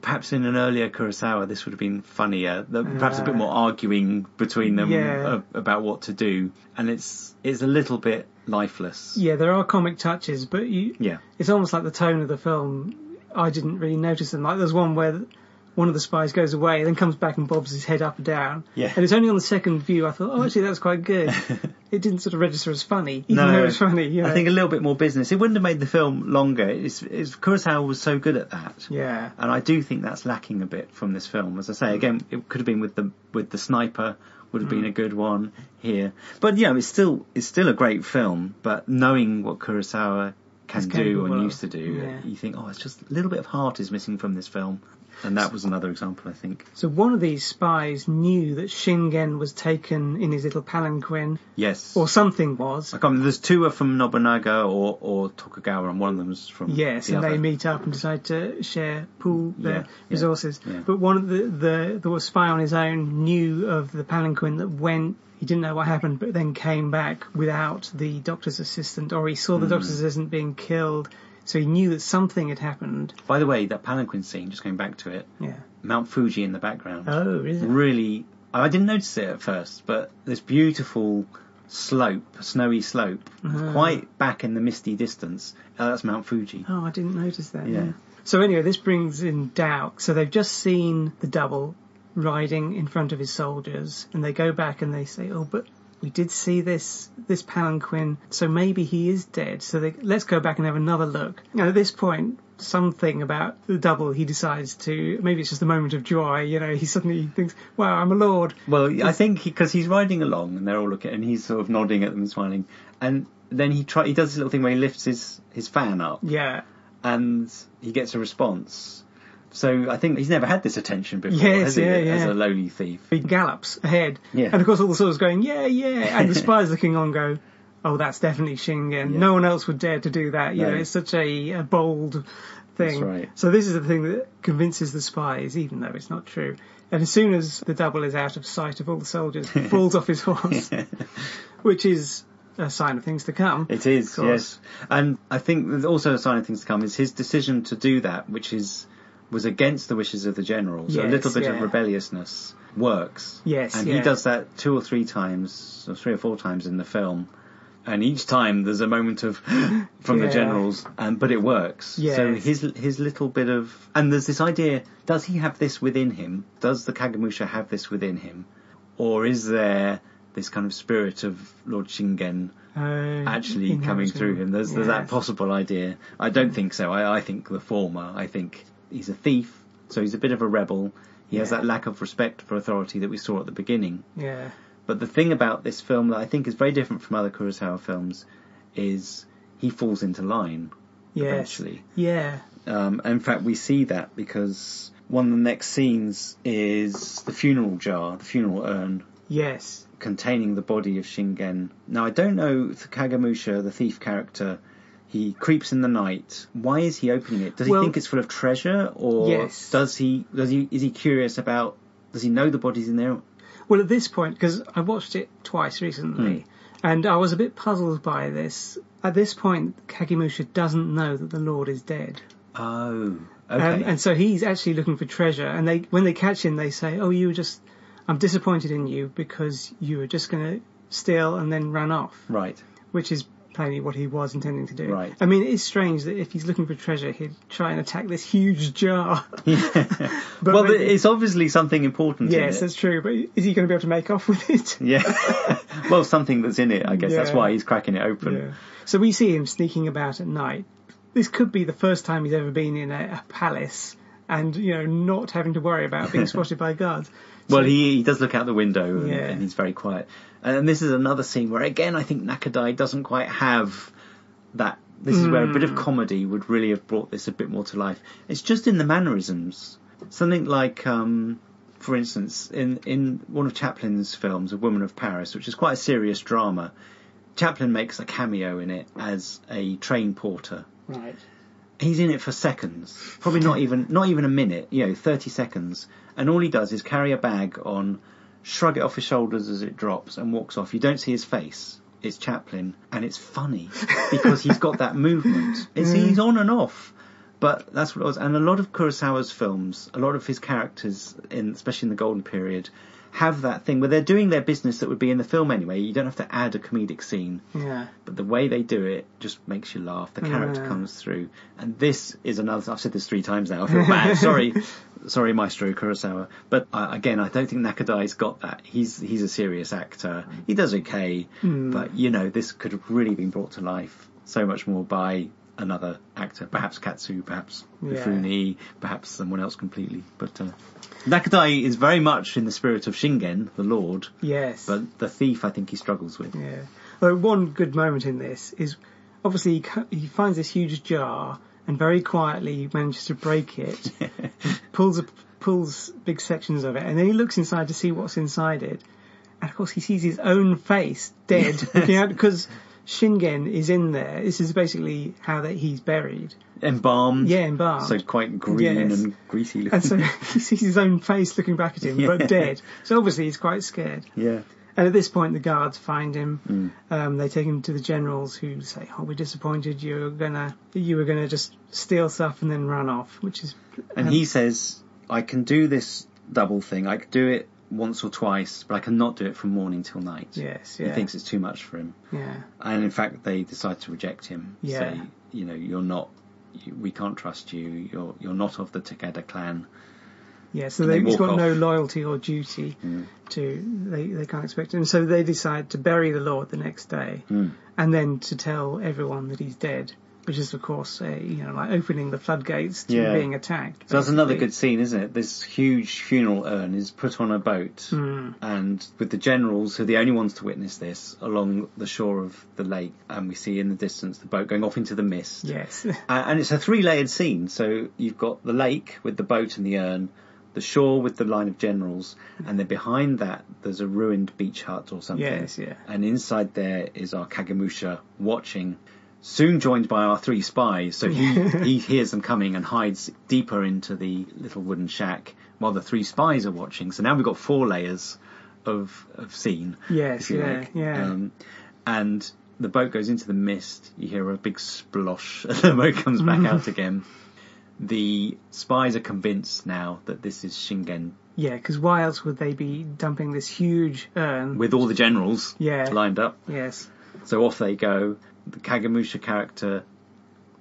[SPEAKER 1] perhaps in an earlier Kurosawa this would have been funnier, perhaps a bit more arguing between them about what to do, and it's a little bit lifeless.
[SPEAKER 2] Yeah, there are comic touches, but it's almost like the tone of the film. I didn't really notice them. Like there's one where one of the spies goes away, then comes back and bobs his head up and down.
[SPEAKER 1] Yeah.
[SPEAKER 2] And it's only on the second view I thought, actually that's quite good. it didn't sort of register as funny, even though it was funny. You know?
[SPEAKER 1] I think a little bit more business. It wouldn't have made the film longer. Kurosawa was so good at that.
[SPEAKER 2] Yeah.
[SPEAKER 1] And I do think that's lacking a bit from this film. As I say, again, it could have been with the sniper, would have been a good one here. But it's still a great film. But knowing what Kurosawa can do and used to do, you think, it's just a little bit of heart is missing from this film. And that was another example, I think.
[SPEAKER 2] So one of these spies knew that Shingen was taken in his little palanquin.
[SPEAKER 1] Yes.
[SPEAKER 2] Or something was.
[SPEAKER 1] I can't remember. There's two are from Nobunaga or Tokugawa, and one of them's from the other.
[SPEAKER 2] They meet up and decide to pool their resources.
[SPEAKER 1] Yeah.
[SPEAKER 2] But one of the spy on his own knew of the palanquin that went. He didn't know what happened, but then came back without the doctor's assistant, or he saw the doctor's assistant being killed. So he knew that something had happened.
[SPEAKER 1] By the way, that palanquin scene, just going back to it, Mount Fuji in the background.
[SPEAKER 2] Oh, is it?
[SPEAKER 1] Really, I didn't notice it at first, but this beautiful snowy slope, quite back in the misty distance. That's Mount Fuji.
[SPEAKER 2] Oh, I didn't notice that. Yeah. So anyway, this brings in doubt. So they've just seen the double riding in front of his soldiers, and they go back and they say, but we did see this palanquin, so maybe he is dead. So let's go back and have another look. At this point, something about the double, he decides to, maybe it's just a moment of joy, he suddenly thinks, wow, I'm a lord.
[SPEAKER 1] Well, I think because he's riding along and they're all looking, and he's sort of nodding at them and smiling, and then he does this little thing where he lifts his fan up.
[SPEAKER 2] Yeah.
[SPEAKER 1] And he gets a response. So I think he's never had this attention before,
[SPEAKER 2] has
[SPEAKER 1] he, as a lowly thief.
[SPEAKER 2] He gallops ahead.
[SPEAKER 1] Yeah.
[SPEAKER 2] And of course all the soldiers going, yeah. And the spies looking on go, oh, that's definitely Shingen. Yeah. No one else would dare to do that. You know, it's such a bold thing.
[SPEAKER 1] That's right.
[SPEAKER 2] So this is the thing that convinces the spies, even though it's not true. And as soon as the double is out of sight of all the soldiers, he falls off his horse, which is a sign of things to come.
[SPEAKER 1] It is, yes. And I think there's also a sign of things to come is his decision to do that, which was against the wishes of the general. So a little bit of rebelliousness works.
[SPEAKER 2] Yes,
[SPEAKER 1] and he does that 2 or 3 times, or 3 or 4 times in the film. And each time there's a moment of from the generals, but it works.
[SPEAKER 2] Yes.
[SPEAKER 1] So his little bit of, and there's this idea: does he have this within him? Does the Kagemusha have this within him, or is there this kind of spirit of Lord Shingen actually coming through him? There's that possible idea. I don't think so. I think the former. I think he's a thief, so he's a bit of a rebel. He has that lack of respect for authority that we saw at the beginning.
[SPEAKER 2] Yeah.
[SPEAKER 1] But the thing about this film that I think is very different from other Kurosawa films is he falls into line eventually.
[SPEAKER 2] Yeah.
[SPEAKER 1] In fact, we see that because one of the next scenes is the funeral jar, the funeral urn.
[SPEAKER 2] Yes.
[SPEAKER 1] Containing the body of Shingen. Now, I don't know if Kagemusha, the thief character, he creeps in the night. Why is he opening it? Does he think it's full of treasure, or is he curious about? Does he know the body's in there?
[SPEAKER 2] Well, at this point, because I watched it twice recently, and I was a bit puzzled by this. At this point, Kagemusha doesn't know that the Lord is dead.
[SPEAKER 1] Oh, okay.
[SPEAKER 2] And so he's actually looking for treasure. And when they catch him, they say, "Oh, I'm disappointed in you because you were just going to steal and then run off."
[SPEAKER 1] Right.
[SPEAKER 2] Which is plainly what he was intending to do.
[SPEAKER 1] Right.
[SPEAKER 2] I mean, it is strange that if he's looking for treasure, he'd try and attack this huge jar.
[SPEAKER 1] Yeah. But it's obviously something important in it.
[SPEAKER 2] Yes, that's true. But is he going to be able to make off with it?
[SPEAKER 1] Yeah. Well, something that's in it, I guess. That's why he's cracking it open.
[SPEAKER 2] Yeah. So we see him sneaking about at night. This could be the first time he's ever been in a palace and, not having to worry about being spotted by guards.
[SPEAKER 1] Well, he does look out the window and he's very quiet. And this is another scene where, again, I think Nakadai doesn't quite have that. This is where a bit of comedy would really have brought this a bit more to life. It's just in the mannerisms. Something like, for instance, in one of Chaplin's films, A Woman of Paris, which is quite a serious drama, Chaplin makes a cameo in it as a train porter.
[SPEAKER 2] Right.
[SPEAKER 1] He's in it for seconds, probably not even a minute, 30 seconds. And all he does is carry a bag on, shrug it off his shoulders as it drops, and walks off. You don't see his face. It's Chaplin, and it's funny because he's got that movement. He's on and off, but that's what it was. And a lot of Kurosawa's films, a lot of his characters, especially in the Golden Period, have that thing where they're doing their business that would be in the film anyway. You don't have to add a comedic scene.
[SPEAKER 2] Yeah.
[SPEAKER 1] But the way they do it just makes you laugh. The character comes through. And this is another... I've said this 3 times now. I feel bad. Sorry, Maestro Kurosawa. But again, I don't think Nakadai's got that. He's a serious actor. He does okay. But, this could have really been brought to life so much more by another actor. Perhaps Katsu, perhaps Mifune, perhaps someone else completely. But Nakadai is very much in the spirit of Shingen, the Lord.
[SPEAKER 2] Yes.
[SPEAKER 1] But the thief, I think he struggles with.
[SPEAKER 2] Yeah. Well, one good moment in this is obviously he finds this huge jar and very quietly manages to break it, pulls big sections of it, and then he looks inside to see what's inside it. And of course he sees his own face dead looking out, because Shingen is in there. This is basically how he's buried.
[SPEAKER 1] Embalmed.
[SPEAKER 2] Yeah, embalmed.
[SPEAKER 1] So quite green and greasy looking.
[SPEAKER 2] And so he sees his own face looking back at him, but dead. So obviously he's quite scared.
[SPEAKER 1] Yeah.
[SPEAKER 2] And at this point the guards find him. They take him to the generals, who say, "Oh, we're disappointed. You were gonna just steal stuff and then run off," which is...
[SPEAKER 1] And he says, "I can do this double thing. I could do it once or twice, but I cannot do it from morning till night."
[SPEAKER 2] Yes, yeah.
[SPEAKER 1] He thinks it's too much for him.
[SPEAKER 2] Yeah.
[SPEAKER 1] And in fact, they decide to reject him.
[SPEAKER 2] Yeah.
[SPEAKER 1] Say, you're not... we can't trust you. You're not of the Takeda clan.
[SPEAKER 2] Yeah, so he's got no loyalty or duty they can't expect him. So they decide to bury the Lord the next day, and then to tell everyone that he's dead, which is of course like opening the floodgates to being attacked. Basically.
[SPEAKER 1] So that's another good scene, isn't it? This huge funeral urn is put on a boat, and with the generals, who are the only ones to witness this, along the shore of the lake, and we see in the distance the boat going off into the mist.
[SPEAKER 2] Yes.
[SPEAKER 1] And it's a 3-layered scene. So you've got the lake with the boat and the urn, the shore with the line of generals, and then behind that there's a ruined beach hut or something.
[SPEAKER 2] Yes, yeah.
[SPEAKER 1] And inside there is our Kagemusha watching, soon joined by our 3 spies. So he hears them coming and hides deeper into the little wooden shack while the 3 spies are watching. So now we've got 4 layers of scene.
[SPEAKER 2] Yes,
[SPEAKER 1] if you like.
[SPEAKER 2] Yeah.
[SPEAKER 1] And the boat goes into the mist. You hear a big splosh, and the boat comes back out again. The spies are convinced now that this is Shingen.
[SPEAKER 2] Yeah, because why else would they be dumping this huge urn?
[SPEAKER 1] With all the generals lined up.
[SPEAKER 2] Yes.
[SPEAKER 1] So off they go. The Kagemusha character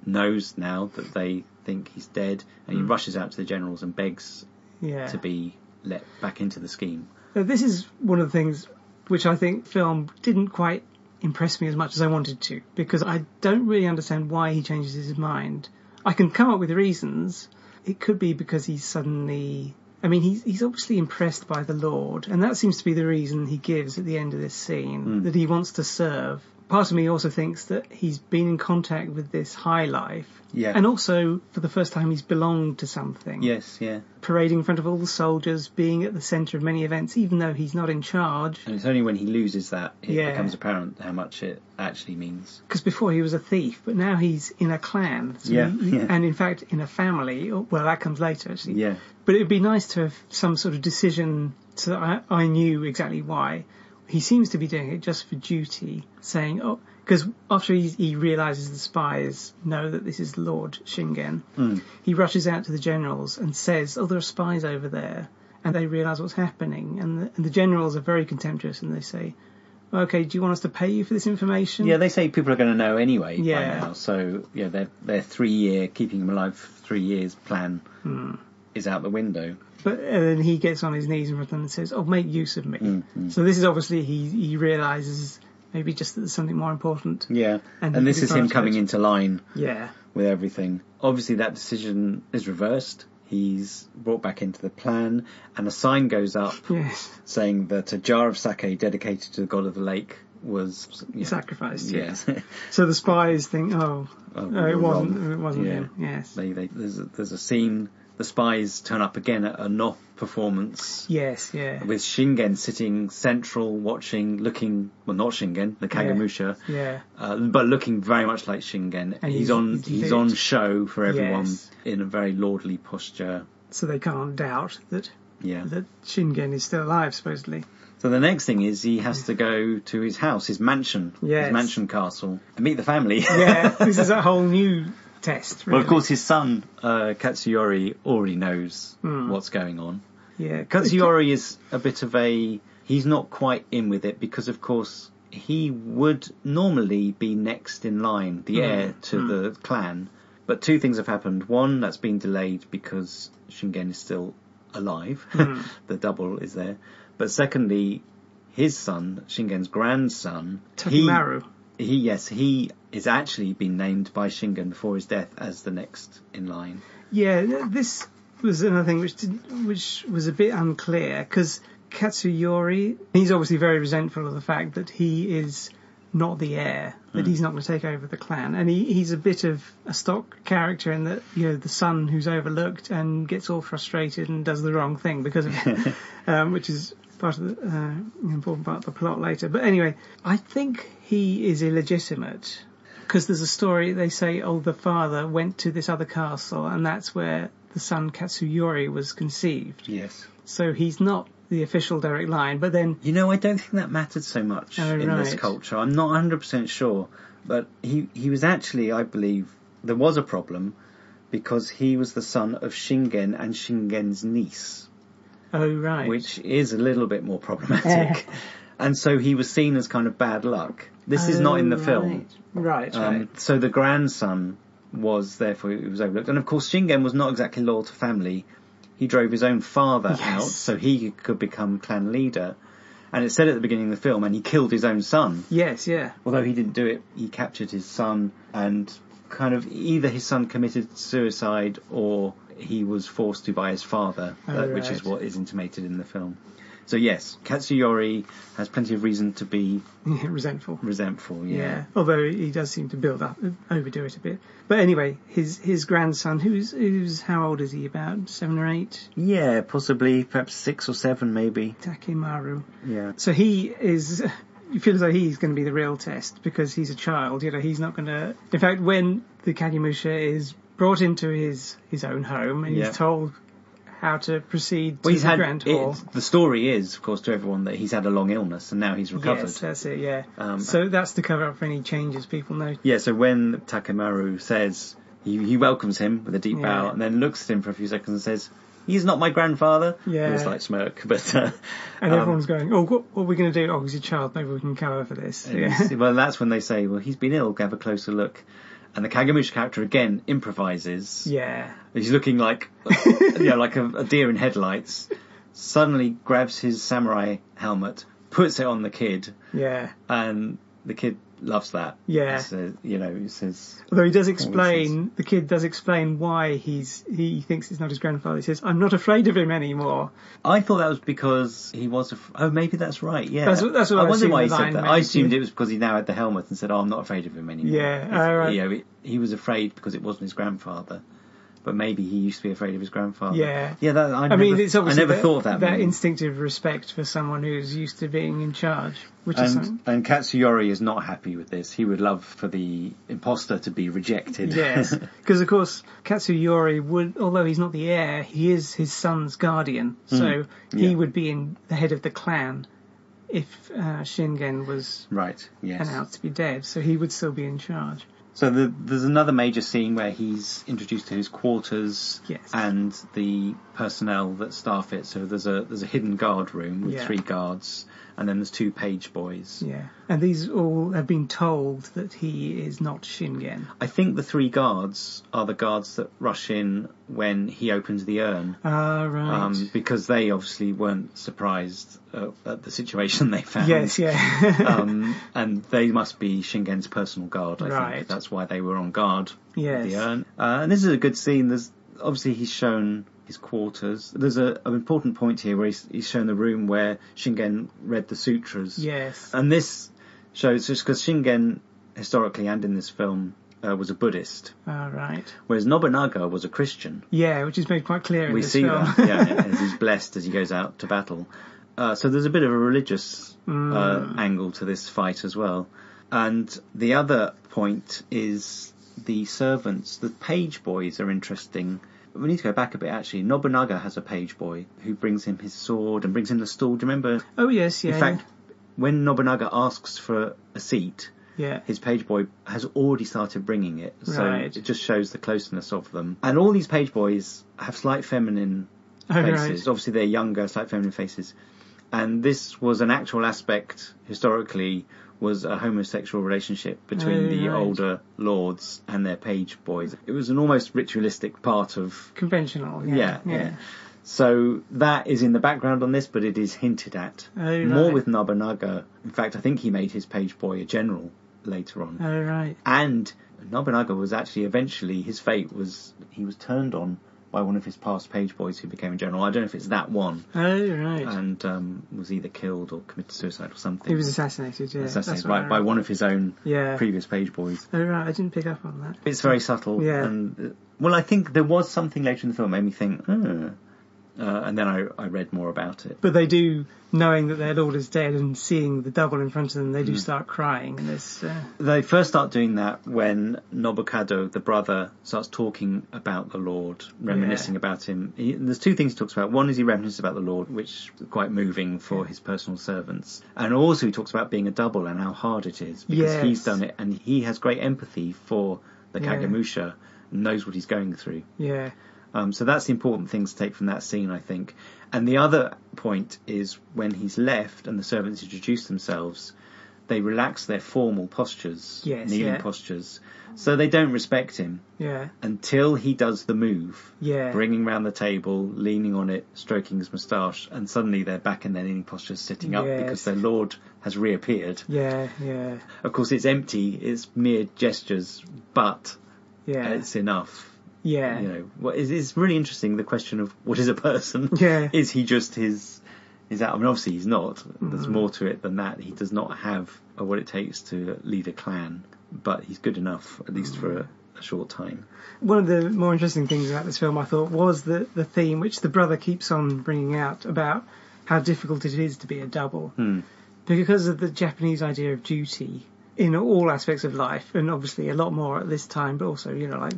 [SPEAKER 1] knows now that they think he's dead, and he rushes out to the generals and begs to be let back into the scheme.
[SPEAKER 2] This is one of the things which I think film didn't quite impress me as much as I wanted to, because I don't really understand why he changes his mind. I can come up with reasons. It could be because he's suddenly... I mean, he's obviously impressed by the Lord, and that seems to be the reason he gives at the end of this scene, that he wants to serve. Part of me also thinks that he's been in contact with this high life.
[SPEAKER 1] Yeah.
[SPEAKER 2] And also, for the first time, he's belonged to something.
[SPEAKER 1] Yes, yeah.
[SPEAKER 2] Parading in front of all the soldiers, being at the centre of many events, even though he's not in charge.
[SPEAKER 1] And it's only when he loses that it becomes apparent how much it actually means.
[SPEAKER 2] Because before he was a thief, but now he's in a clan. So and in fact, in a family. Well, that comes later, actually.
[SPEAKER 1] Yeah.
[SPEAKER 2] But it would be nice to have some sort of decision so that I knew exactly why. He seems to be doing it just for duty, saying, because after he realises the spies know that this is Lord Shingen, he rushes out to the generals and says, there are spies over there, and they realise what's happening, and the generals are very contemptuous, and they say, okay, do you want us to pay you for this information?
[SPEAKER 1] Yeah, they say people are going to know anyway by now, so their 3-year, keeping them alive for 3 years plan is out the window.
[SPEAKER 2] But then he gets on his knees in front of them and says, make use of me. So this is obviously, he realises maybe just that there's something more important.
[SPEAKER 1] Yeah, and this is him coming into line with everything. Obviously that decision is reversed. He's brought back into the plan, and a sign goes up saying that a jar of sake dedicated to the god of the lake was
[SPEAKER 2] sacrificed. Yes. So the spies think, no, it wasn't him. Yes.
[SPEAKER 1] There's a scene. The spies turn up again at a No performance.
[SPEAKER 2] Yes, yeah.
[SPEAKER 1] With Shingen sitting central, watching, looking... Well, not Shingen, the Kagemusha.
[SPEAKER 2] Yeah.
[SPEAKER 1] But looking very much like Shingen. And he's on show for everyone in a very lordly posture.
[SPEAKER 2] So they can't doubt that Shingen is still alive, supposedly.
[SPEAKER 1] So the next thing is he has to go to his house, his mansion, his mansion castle, and meet the family.
[SPEAKER 2] Yeah, this is a whole new... test, really.
[SPEAKER 1] Well, of course, his son Katsuyori already knows what's going on.
[SPEAKER 2] Yeah.
[SPEAKER 1] Katsuyori is a bit of a... He's not quite in with it because, of course, he would normally be next in line, the heir to the clan. But two things have happened. One, that's been delayed because Shingen is still alive. The double is there. But secondly, his son, Shingen's grandson...
[SPEAKER 2] Takimaru.
[SPEAKER 1] He is actually been named by Shingen before his death as the next in line.
[SPEAKER 2] Yeah, this was another thing which was a bit unclear, because Katsuyori, he's obviously very resentful of the fact that he is not the heir, that he's not going to take over the clan, and he's a bit of a stock character in that, you know, the son who's overlooked and gets all frustrated and does the wrong thing because of it, which is part of the important part of the plot later. But anyway, I think he is illegitimate, because there's a story, they say, the father went to this other castle and that's where the son Katsuyori was conceived.
[SPEAKER 1] Yes.
[SPEAKER 2] So he's not the official direct line, but then...
[SPEAKER 1] You know, I don't think that mattered so much in this culture. I'm not 100% sure, but he was actually, I believe, there was a problem because he was the son of Shingen and Shingen's niece.
[SPEAKER 2] Oh, right.
[SPEAKER 1] Which is a little bit more problematic. And so he was seen as kind of bad luck. This is not in the film.
[SPEAKER 2] Right.
[SPEAKER 1] So the grandson was, therefore, he was overlooked. And of course, Shingen was not exactly loyal to family. He drove his own father out so he could become clan leader. And it said at the beginning of the film, and he killed his own son.
[SPEAKER 2] Yes, yeah.
[SPEAKER 1] Although he didn't do it, he captured his son, and kind of either his son committed suicide or he was forced to by his father, which is what is intimated in the film. So yes, Katsuyori has plenty of reason to be
[SPEAKER 2] resentful.
[SPEAKER 1] Yeah.
[SPEAKER 2] Although he does seem to overdo it a bit. But anyway, his grandson, who's how old is he? About 7 or 8?
[SPEAKER 1] Yeah, possibly, perhaps 6 or 7, maybe.
[SPEAKER 2] Takimaru.
[SPEAKER 1] Yeah.
[SPEAKER 2] So he is. You feel as though he's going to be the real test because he's a child. You know, he's not going to. In fact, when the Kagemusha is brought into his own home and he's told how to proceed to the Grand Hall.
[SPEAKER 1] The story is, of course, to everyone that he's had a long illness and now he's recovered.
[SPEAKER 2] Yes, that's it, yeah. So that's to cover up for any changes people know.
[SPEAKER 1] Yeah, so when Takimaru says, he welcomes him with a deep bow and then looks at him for a few seconds and says, "He's not my grandfather."
[SPEAKER 2] Yeah.
[SPEAKER 1] With a slight smirk. But,
[SPEAKER 2] and everyone's going, what are we going to do? Oh, he's a child, maybe we can cover for this. Yeah.
[SPEAKER 1] Well, that's when they say, well, he's been ill, have a closer look. And the Kagemusha character again improvises.
[SPEAKER 2] Yeah.
[SPEAKER 1] He's looking like, like a deer in headlights. Suddenly grabs his samurai helmet, puts it on the kid.
[SPEAKER 2] Yeah.
[SPEAKER 1] And the kid loves that.
[SPEAKER 2] Yeah.
[SPEAKER 1] He says.
[SPEAKER 2] Although he does explain, the kid does explain why he thinks it's not his grandfather. He says, "I'm not afraid of him anymore."
[SPEAKER 1] I thought that was because he was. Maybe that's right. Yeah.
[SPEAKER 2] That's what I
[SPEAKER 1] wonder why he
[SPEAKER 2] said
[SPEAKER 1] that. I assumed it was because he now had the helmet and said, "Oh, I'm not afraid of him anymore."
[SPEAKER 2] Yeah. Right.
[SPEAKER 1] He was afraid because it wasn't his grandfather. But maybe he used to be afraid of his grandfather.
[SPEAKER 2] Yeah.
[SPEAKER 1] Yeah,
[SPEAKER 2] it's obviously
[SPEAKER 1] I never thought of that.
[SPEAKER 2] That instinctive respect for someone who's used to being in charge.
[SPEAKER 1] And Katsuyori is not happy with this. He would love for the imposter to be rejected.
[SPEAKER 2] Yes, because of course Katsuyori would, although he's not the heir, he is his son's guardian. So he would be in the head of the clan if Shingen was announced to be dead. So he would still be in charge.
[SPEAKER 1] So there's another major scene where he's introduced to his quarters and the personnel that staff it. So there's a hidden guard room with 3 guards, and then there's 2 page boys.
[SPEAKER 2] Yeah, and these all have been told that he is not Shingen.
[SPEAKER 1] I think the 3 guards are the guards that rush in when he opens the urn.
[SPEAKER 2] Ah, right.
[SPEAKER 1] Because they obviously weren't surprised at the situation they found.
[SPEAKER 2] Yes, yeah.
[SPEAKER 1] And they must be Shingen's personal guard, I think. That's why they were on guard at the urn. And this is a good scene. Obviously he's shown his quarters. There's an important point here where he's shown the room where Shingen read the sutras.
[SPEAKER 2] Yes.
[SPEAKER 1] And this shows, just because Shingen, historically and in this film, was a Buddhist.
[SPEAKER 2] Right.
[SPEAKER 1] Whereas Nobunaga was a Christian.
[SPEAKER 2] Yeah, which is made quite clear in this film.
[SPEAKER 1] We see that, as he's blessed as he goes out to battle. So there's a bit of a religious angle to this fight as well. And the other point is the servants. The page boys are interesting. We need to go back a bit, actually. Nobunaga has a page boy who brings him his sword and brings him the stool. Do you remember?
[SPEAKER 2] Oh, yes, yeah.
[SPEAKER 1] In fact, when Nobunaga asks for a seat, his page boy has already started bringing it. So it just shows the closeness of them. And all these page boys have slight feminine faces. Obviously, they're younger, slightly feminine faces. And this was an actual aspect, historically, was a homosexual relationship between the older lords and their page boys. It was an almost ritualistic part of...
[SPEAKER 2] Conventional,
[SPEAKER 1] yeah. So that is in the background on this, but it is hinted at. More with Nobunaga. In fact, I think he made his page boy a general later on.
[SPEAKER 2] Oh, right.
[SPEAKER 1] And Nobunaga was actually eventually, his fate was, he was turned on by one of his past page boys who became a general. I don't know if it's that one.
[SPEAKER 2] Oh, right.
[SPEAKER 1] And was either killed or committed suicide or something.
[SPEAKER 2] He was assassinated, yeah.
[SPEAKER 1] Assassinated, right, by one of his own previous page boys.
[SPEAKER 2] Oh, right, I didn't pick up on that.
[SPEAKER 1] It's very subtle.
[SPEAKER 2] Yeah.
[SPEAKER 1] And, well, I think there was something later in the film that made me think, and then I read more about it.
[SPEAKER 2] But they do, knowing that their lord is dead and seeing the double in front of them, they do start crying. And
[SPEAKER 1] they first start doing that when Nobukado, the brother, starts talking about the lord, reminiscing about him. There's two things he talks about. One is he reminisces about the lord, which is quite moving for his personal servants. And also he talks about being a double and how hard it is, because he's done it and he has great empathy for the Kagemusha and knows what he's going through.
[SPEAKER 2] Yeah.
[SPEAKER 1] So that's the important thing to take from that scene, I think. And the other point is when he's left and the servants introduce themselves, they relax their formal postures, kneeling postures. So they don't respect him until he does the move, bringing round the table, leaning on it, stroking his moustache, and suddenly they're back in their kneeling postures, sitting up because their lord has reappeared. Of course, it's empty, it's mere gestures, but it's enough.
[SPEAKER 2] Yeah.
[SPEAKER 1] You know, it's really interesting, the question of what is a person?
[SPEAKER 2] Yeah.
[SPEAKER 1] Is he just his out? I mean, obviously he's not. There's more to it than that. He does not have what it takes to lead a clan, but he's good enough, at least for a short time.
[SPEAKER 2] One of the more interesting things about this film, I thought, was the theme, which the brother keeps on bringing out, about how difficult it is to be a double. Because of the Japanese idea of duty in all aspects of life, and obviously a lot more at this time, but also, you know, like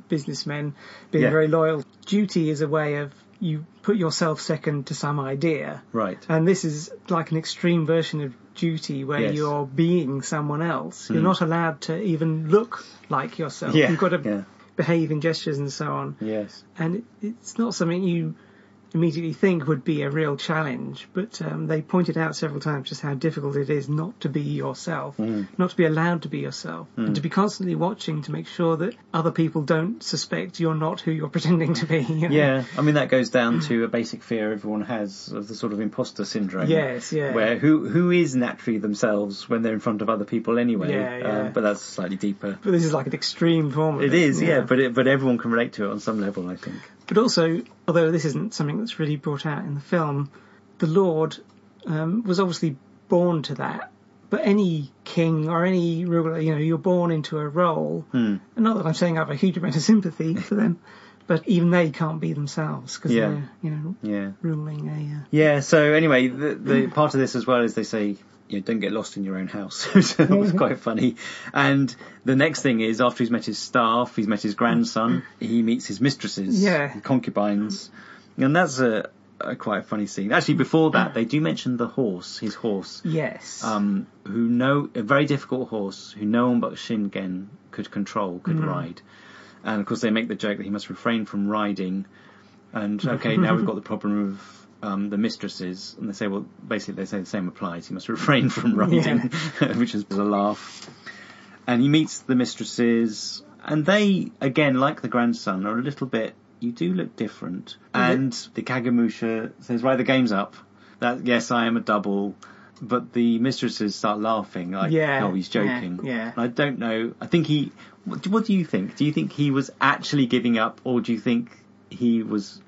[SPEAKER 2] businessmen being very loyal. Duty is a way of you put yourself second to some idea.
[SPEAKER 1] Right.
[SPEAKER 2] And this is like an extreme version of duty where you're being someone else. You're not allowed to even look like yourself. You've got to behave in gestures and so on.
[SPEAKER 1] Yes.
[SPEAKER 2] And it's not something you immediately think would be a real challenge, but they pointed out several times just how difficult it is not to be yourself, not to be allowed to be yourself, and to be constantly watching to make sure that other people don't suspect you're not who you're pretending to be. You know?
[SPEAKER 1] Yeah, I mean that goes down to a basic fear everyone has of the sort of imposter syndrome.
[SPEAKER 2] Yes, yeah.
[SPEAKER 1] Where who is naturally themselves when they're in front of other people anyway. But that's slightly deeper.
[SPEAKER 2] But this is like an extreme form of it.
[SPEAKER 1] It is, but everyone can relate to it on some level, I think.
[SPEAKER 2] But also, although this isn't something that's really brought out in the film, the Lord was obviously born to that. But any king or any ruler, you know, you're born into a role. And not that I'm saying I have a huge amount of sympathy for them, but even they can't be themselves because they're, you know, ruling a...
[SPEAKER 1] Yeah, so anyway, the part of this as well is they say, you know, don't get lost in your own house. So that was quite funny. And the next thing is, after he's met his staff, he's met his grandson, he meets his mistresses, concubines. And that's a quite funny scene. Actually, before that, they do mention the horse, his horse.
[SPEAKER 2] Yes.
[SPEAKER 1] A very difficult horse who no one but Shingen could control, could ride. And of course they make the joke that he must refrain from riding. And okay, now we've got the problem of the mistresses, and they say, well, basically they say the same applies. He must refrain from riding, which is a laugh. And he meets the mistresses, and they, again, like the grandson, are a little bit, you do look different. And the Kagemusha says, right, the game's up. That, yes, I am a double. But the mistresses start laughing, like, oh, he's joking.
[SPEAKER 2] Yeah.
[SPEAKER 1] I don't know. I think what do you think? Do you think he was actually giving up, or do you think he was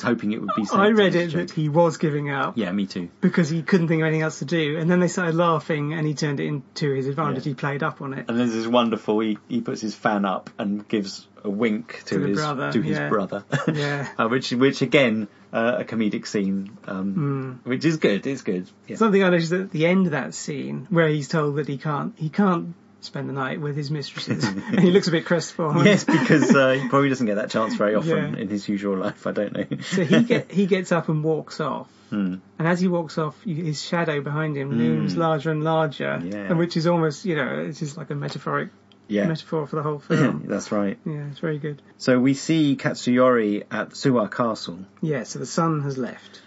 [SPEAKER 1] hoping it would be...
[SPEAKER 2] I read it that he was giving up.
[SPEAKER 1] Yeah, me too.
[SPEAKER 2] Because he couldn't think of anything else to do. And then they started laughing and he turned it into his advantage. He played up on it.
[SPEAKER 1] And there's this wonderful... He puts his fan up and gives a wink to his brother.
[SPEAKER 2] Yeah.
[SPEAKER 1] Which again, a comedic scene, which is good. It's good. Yeah.
[SPEAKER 2] Something I noticed at the end of that scene where he's told that he can't spend the night with his mistresses. And he looks a bit crestfallen.
[SPEAKER 1] Yes, because he probably doesn't get that chance very often in his usual life. I don't know.
[SPEAKER 2] So he gets up and walks off. And as he walks off, his shadow behind him looms larger and larger, and which is almost, you know, it's just like a metaphoric metaphor for the whole film.
[SPEAKER 1] That's right.
[SPEAKER 2] Yeah, it's very good.
[SPEAKER 1] So we see Katsuyori at Suwa Castle.
[SPEAKER 2] Yeah, so the son has left.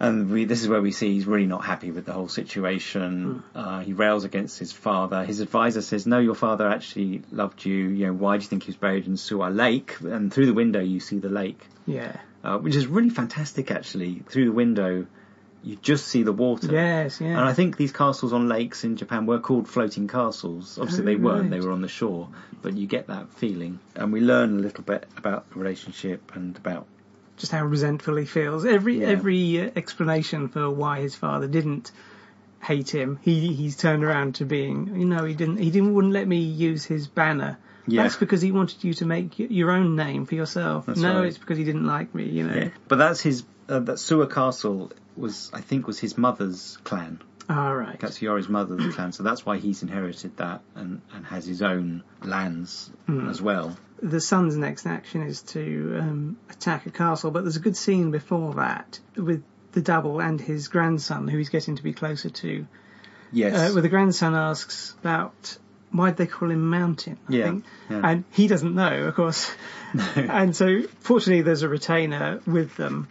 [SPEAKER 1] And this is where we see he's really not happy with the whole situation. He rails against his father. His advisor says, no, your father actually loved you. Why do you think he was buried in Suwa Lake? And through the window you see the lake.
[SPEAKER 2] Yeah.
[SPEAKER 1] Which is really fantastic, actually. Through the window, you just see the water.
[SPEAKER 2] Yes, yeah.
[SPEAKER 1] And I think these castles on lakes in Japan were called floating castles. Obviously they weren't, they were on the shore. But you get that feeling. And we learn a little bit about the relationship and about
[SPEAKER 2] just how resentful he feels. Every explanation for why his father didn't hate him, he's turned around to being, he wouldn't let me use his banner. Yeah. That's because he wanted you to make your own name for yourself. That's right. It's because he didn't like me, Yeah.
[SPEAKER 1] But that's his, that Suwa Castle was his mother's clan.
[SPEAKER 2] Ah, right.
[SPEAKER 1] Katsuyori's mother's clan, so that's why he's inherited that and has his own lands as well.
[SPEAKER 2] The son's next action is to attack a castle, but there's a good scene before that with the double and his grandson, who he's getting to be closer to.
[SPEAKER 1] Yes.
[SPEAKER 2] Where the grandson asks about why they call him Mountain, I think. Yeah. And he doesn't know, of course. No. And so, fortunately, there's a retainer with them.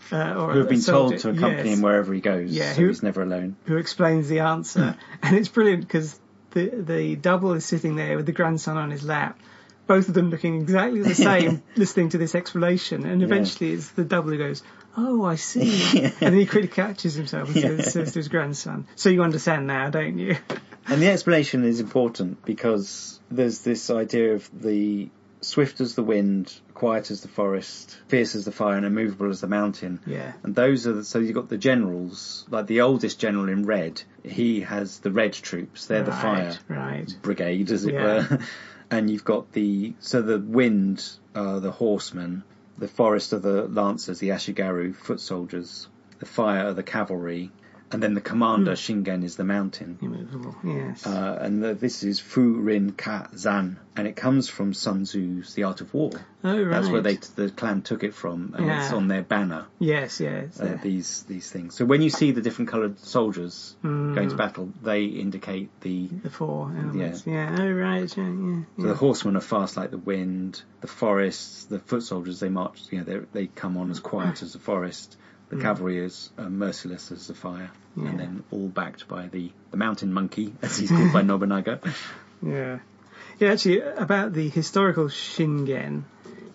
[SPEAKER 1] Who have been told to accompany him wherever he goes, so he's never alone.
[SPEAKER 2] Who explains the answer. And it's brilliant because the double is sitting there with the grandson on his lap, both of them looking exactly the same, listening to this explanation. And eventually it's the double who goes, oh, I see. And then he quickly catches himself and says to his grandson, so you understand now, don't you?
[SPEAKER 1] And the explanation is important because there's this idea of the swift as the wind, quiet as the forest, fierce as the fire, and immovable as the mountain.
[SPEAKER 2] Yeah.
[SPEAKER 1] And those are so you've got the generals, like the oldest general in red. He has the red troops. They're the fire brigade, as it were. And you've got the wind, the horsemen, the forest are the lancers, the ashigaru, foot soldiers, the fire are the cavalry, and then the commander, Shingen, is the mountain.
[SPEAKER 2] Immovable, yes.
[SPEAKER 1] And this is Fu Rin Ka Zan, and it comes from Sun Tzu's The Art of War.
[SPEAKER 2] Oh, right.
[SPEAKER 1] That's where the clan took it from, and it's on their banner.
[SPEAKER 2] Yes.
[SPEAKER 1] These things. So when you see the different coloured soldiers going to battle, they indicate the
[SPEAKER 2] four elements. Yeah. Oh, right. Yeah.
[SPEAKER 1] So the horsemen are fast like the wind. The forests, the foot soldiers, they march. They come on as quiet as the forest. The cavalry is merciless as the fire, and then all backed by the mountain monkey, as he's called by Nobunaga.
[SPEAKER 2] Yeah, actually, about the historical Shingen,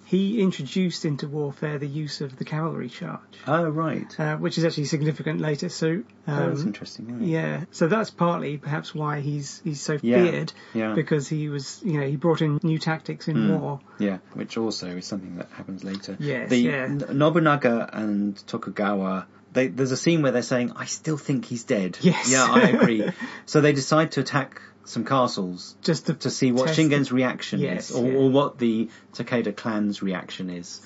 [SPEAKER 2] he introduced into warfare the use of the cavalry charge.
[SPEAKER 1] Oh, right.
[SPEAKER 2] Which is actually significant later. So
[SPEAKER 1] that's interesting, isn't it?
[SPEAKER 2] Yeah, so that's partly perhaps why he's so feared, because he was, he brought in new tactics in war.
[SPEAKER 1] Yeah, which also is something that happens later.
[SPEAKER 2] Yes,
[SPEAKER 1] Nobunaga and Tokugawa, there's a scene where they're saying, I still think he's dead.
[SPEAKER 2] Yes.
[SPEAKER 1] Yeah, I agree. So they decide to attack some castles
[SPEAKER 2] just to
[SPEAKER 1] see what Shingen's reaction is, or what the Takeda clan's reaction is.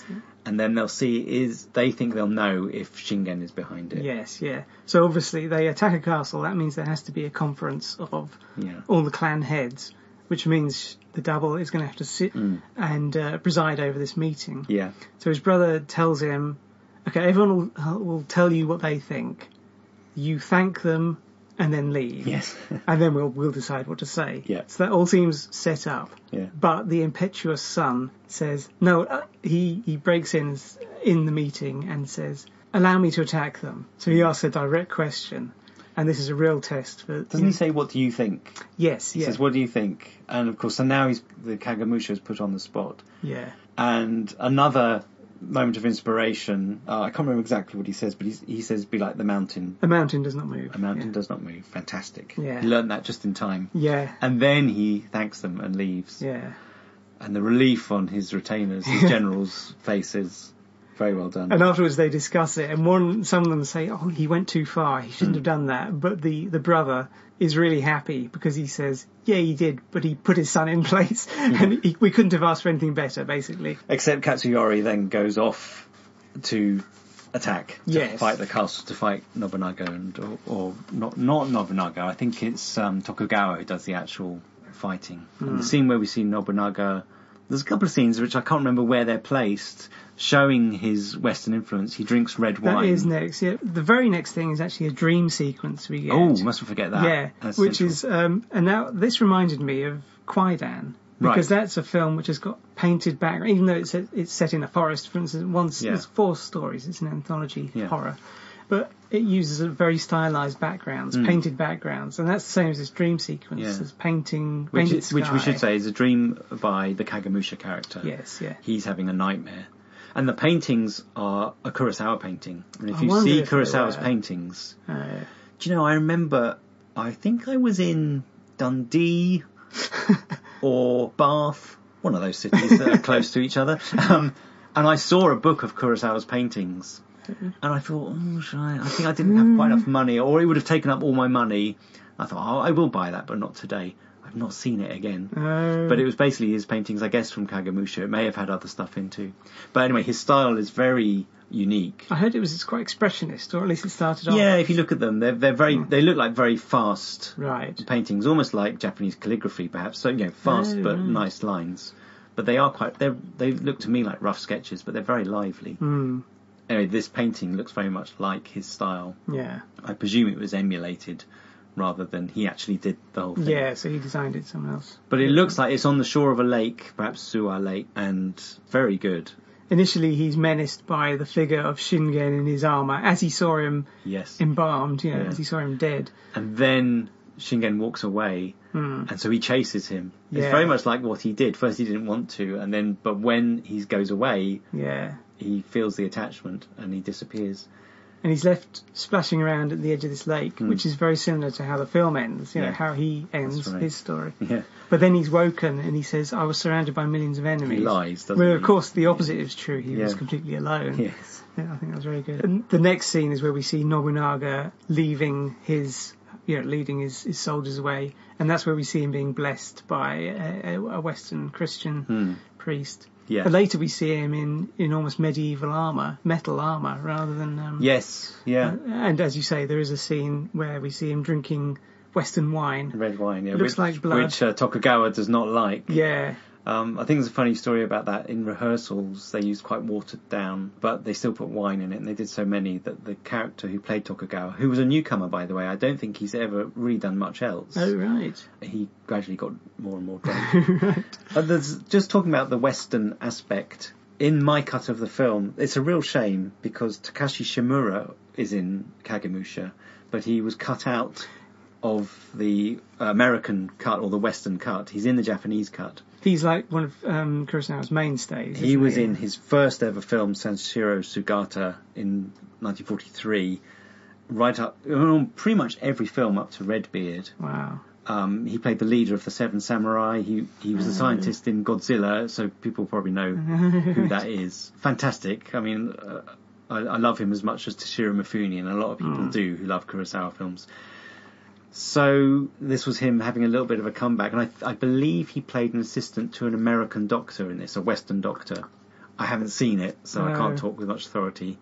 [SPEAKER 1] And then they'll see they think they'll know if Shingen is behind it.
[SPEAKER 2] Yes, yeah. So obviously they attack a castle, that means there has to be a conference of all the clan heads, which means the double is going to have to sit and preside over this meeting.
[SPEAKER 1] Yeah.
[SPEAKER 2] So his brother tells him, okay, everyone will tell you what they think. You thank them and then leave.
[SPEAKER 1] Yes.
[SPEAKER 2] And then we'll decide what to say.
[SPEAKER 1] Yeah.
[SPEAKER 2] So that all seems set up.
[SPEAKER 1] Yeah.
[SPEAKER 2] But the impetuous son says, no, he breaks in the meeting and says, allow me to attack them. So he asks a direct question. And this is a real test.
[SPEAKER 1] Doesn't he say, what do you think?
[SPEAKER 2] Yes,
[SPEAKER 1] He says, what do you think? And of course, so now the Kagemusha is put on the spot.
[SPEAKER 2] Yeah.
[SPEAKER 1] And another moment of inspiration, I can't remember exactly what he says, but he says, be like the mountain.
[SPEAKER 2] The mountain does not move.
[SPEAKER 1] A mountain does not move. Fantastic.
[SPEAKER 2] Yeah.
[SPEAKER 1] He learned that just in time.
[SPEAKER 2] Yeah.
[SPEAKER 1] And then he thanks them and leaves.
[SPEAKER 2] Yeah.
[SPEAKER 1] And the relief on his retainers, his generals' faces, very well done.
[SPEAKER 2] And afterwards they discuss it, and some of them say, oh, he went too far, he shouldn't have done that. But the brother is really happy because he says, yeah, he did, but he put his son in place, and we couldn't have asked for anything better, basically.
[SPEAKER 1] Except Katsuyori then goes off to attack, to fight the castle, to fight Nobunaga, or not Nobunaga, I think it's Tokugawa who does the actual fighting. And the scene where we see Nobunaga, there's a couple of scenes which I can't remember where they're placed, showing his Western influence. He drinks red wine.
[SPEAKER 2] That is next, yeah. The very next thing is actually a dream sequence we get.
[SPEAKER 1] Oh, mustn't forget that.
[SPEAKER 2] Yeah,
[SPEAKER 1] That's
[SPEAKER 2] which
[SPEAKER 1] central.
[SPEAKER 2] is, and now this reminded me of Kwaidan. Because that's a film which has got painted background, even though it's set in a forest, for instance. There's 4 stories, it's an anthology horror. But it uses a very stylized backgrounds, painted backgrounds, and that's the same as this dream sequence. There's painted sky.
[SPEAKER 1] Which we should say is a dream by the Kagemusha character.
[SPEAKER 2] Yes, yeah.
[SPEAKER 1] He's having a nightmare. And the paintings are a Kurosawa painting. And if you see Kurosawa's paintings, do you know, I remember, I think I was in Dundee or Bath, one of those cities that are close to each other, and I saw a book of Kurosawa's paintings, and I thought, I think I didn't have quite enough money, or it would have taken up all my money. I thought, I will buy that, but not today. I've not seen it again. But it was basically his paintings, I guess, from Kagemusha. It may have had other stuff in too. But anyway, his style is very unique.
[SPEAKER 2] I heard it's quite expressionist, or at least it started off.
[SPEAKER 1] Yeah, if you look at them, they're very. They look like very fast paintings, almost like Japanese calligraphy, perhaps. So fast but nice lines. But they are quite. They look to me like rough sketches, but they're very lively. Anyway, this painting looks very much like his style.
[SPEAKER 2] Yeah.
[SPEAKER 1] I presume it was emulated rather than he actually did the whole thing.
[SPEAKER 2] Yeah, so he designed it someone else.
[SPEAKER 1] But it looks like it's on the shore of a lake, perhaps Suwa Lake, and very good.
[SPEAKER 2] Initially, he's menaced by the figure of Shingen in his armour, as he saw him embalmed, as he saw him dead.
[SPEAKER 1] And then Shingen walks away, and so he chases him. It's very much like what he did. First he didn't want to, but when he goes away, he feels the attachment and he disappears.
[SPEAKER 2] And he's left splashing around at the edge of this lake, which is very similar to how the film ends, how he ends his story.
[SPEAKER 1] Yeah.
[SPEAKER 2] But then he's woken and he says, I was surrounded by millions of enemies.
[SPEAKER 1] He lies, doesn't he?
[SPEAKER 2] Well, of course, the opposite is true. He was completely alone.
[SPEAKER 1] Yes.
[SPEAKER 2] Yeah, I think that was very good. And the next scene is where we see Nobunaga leaving leading his soldiers away. And that's where we see him being blessed by a Western Christian priest.
[SPEAKER 1] Yeah.
[SPEAKER 2] But later we see him in almost medieval armour, metal armour, rather than...
[SPEAKER 1] yes, yeah.
[SPEAKER 2] And as you say, there is a scene where we see him drinking Western wine.
[SPEAKER 1] Red wine, yeah.
[SPEAKER 2] Looks like blood.
[SPEAKER 1] Which Tokugawa does not like.
[SPEAKER 2] Yeah.
[SPEAKER 1] I think there's a funny story about that. In rehearsals, they used quite watered down, but they still put wine in it, and they did so many that the character who played Tokugawa, who was a newcomer, by the way, I don't think he's ever really done much else.
[SPEAKER 2] Oh, right.
[SPEAKER 1] He gradually got more and more drunk. Right. There's, just talking about the Western aspect, in my cut of the film, it's a real shame, because Takashi Shimura is in Kagemusha, but he was cut out of the American cut, or the Western cut. He's in the Japanese cut.
[SPEAKER 2] He's like one of Kurosawa's mainstays.
[SPEAKER 1] He was in his first ever film, Sanshiro Sugata, in 1943, right up, pretty much every film up to Redbeard.
[SPEAKER 2] Wow.
[SPEAKER 1] He played the leader of the Seven Samurai. He was a scientist in Godzilla, so people probably know who that is. Fantastic. I mean, I love him as much as Toshiro Mifune, and a lot of people do who love Kurosawa films. So this was him having a little bit of a comeback, and I believe he played an assistant to an American doctor in this, a Western doctor. I haven't seen it, so I can't talk with much authority.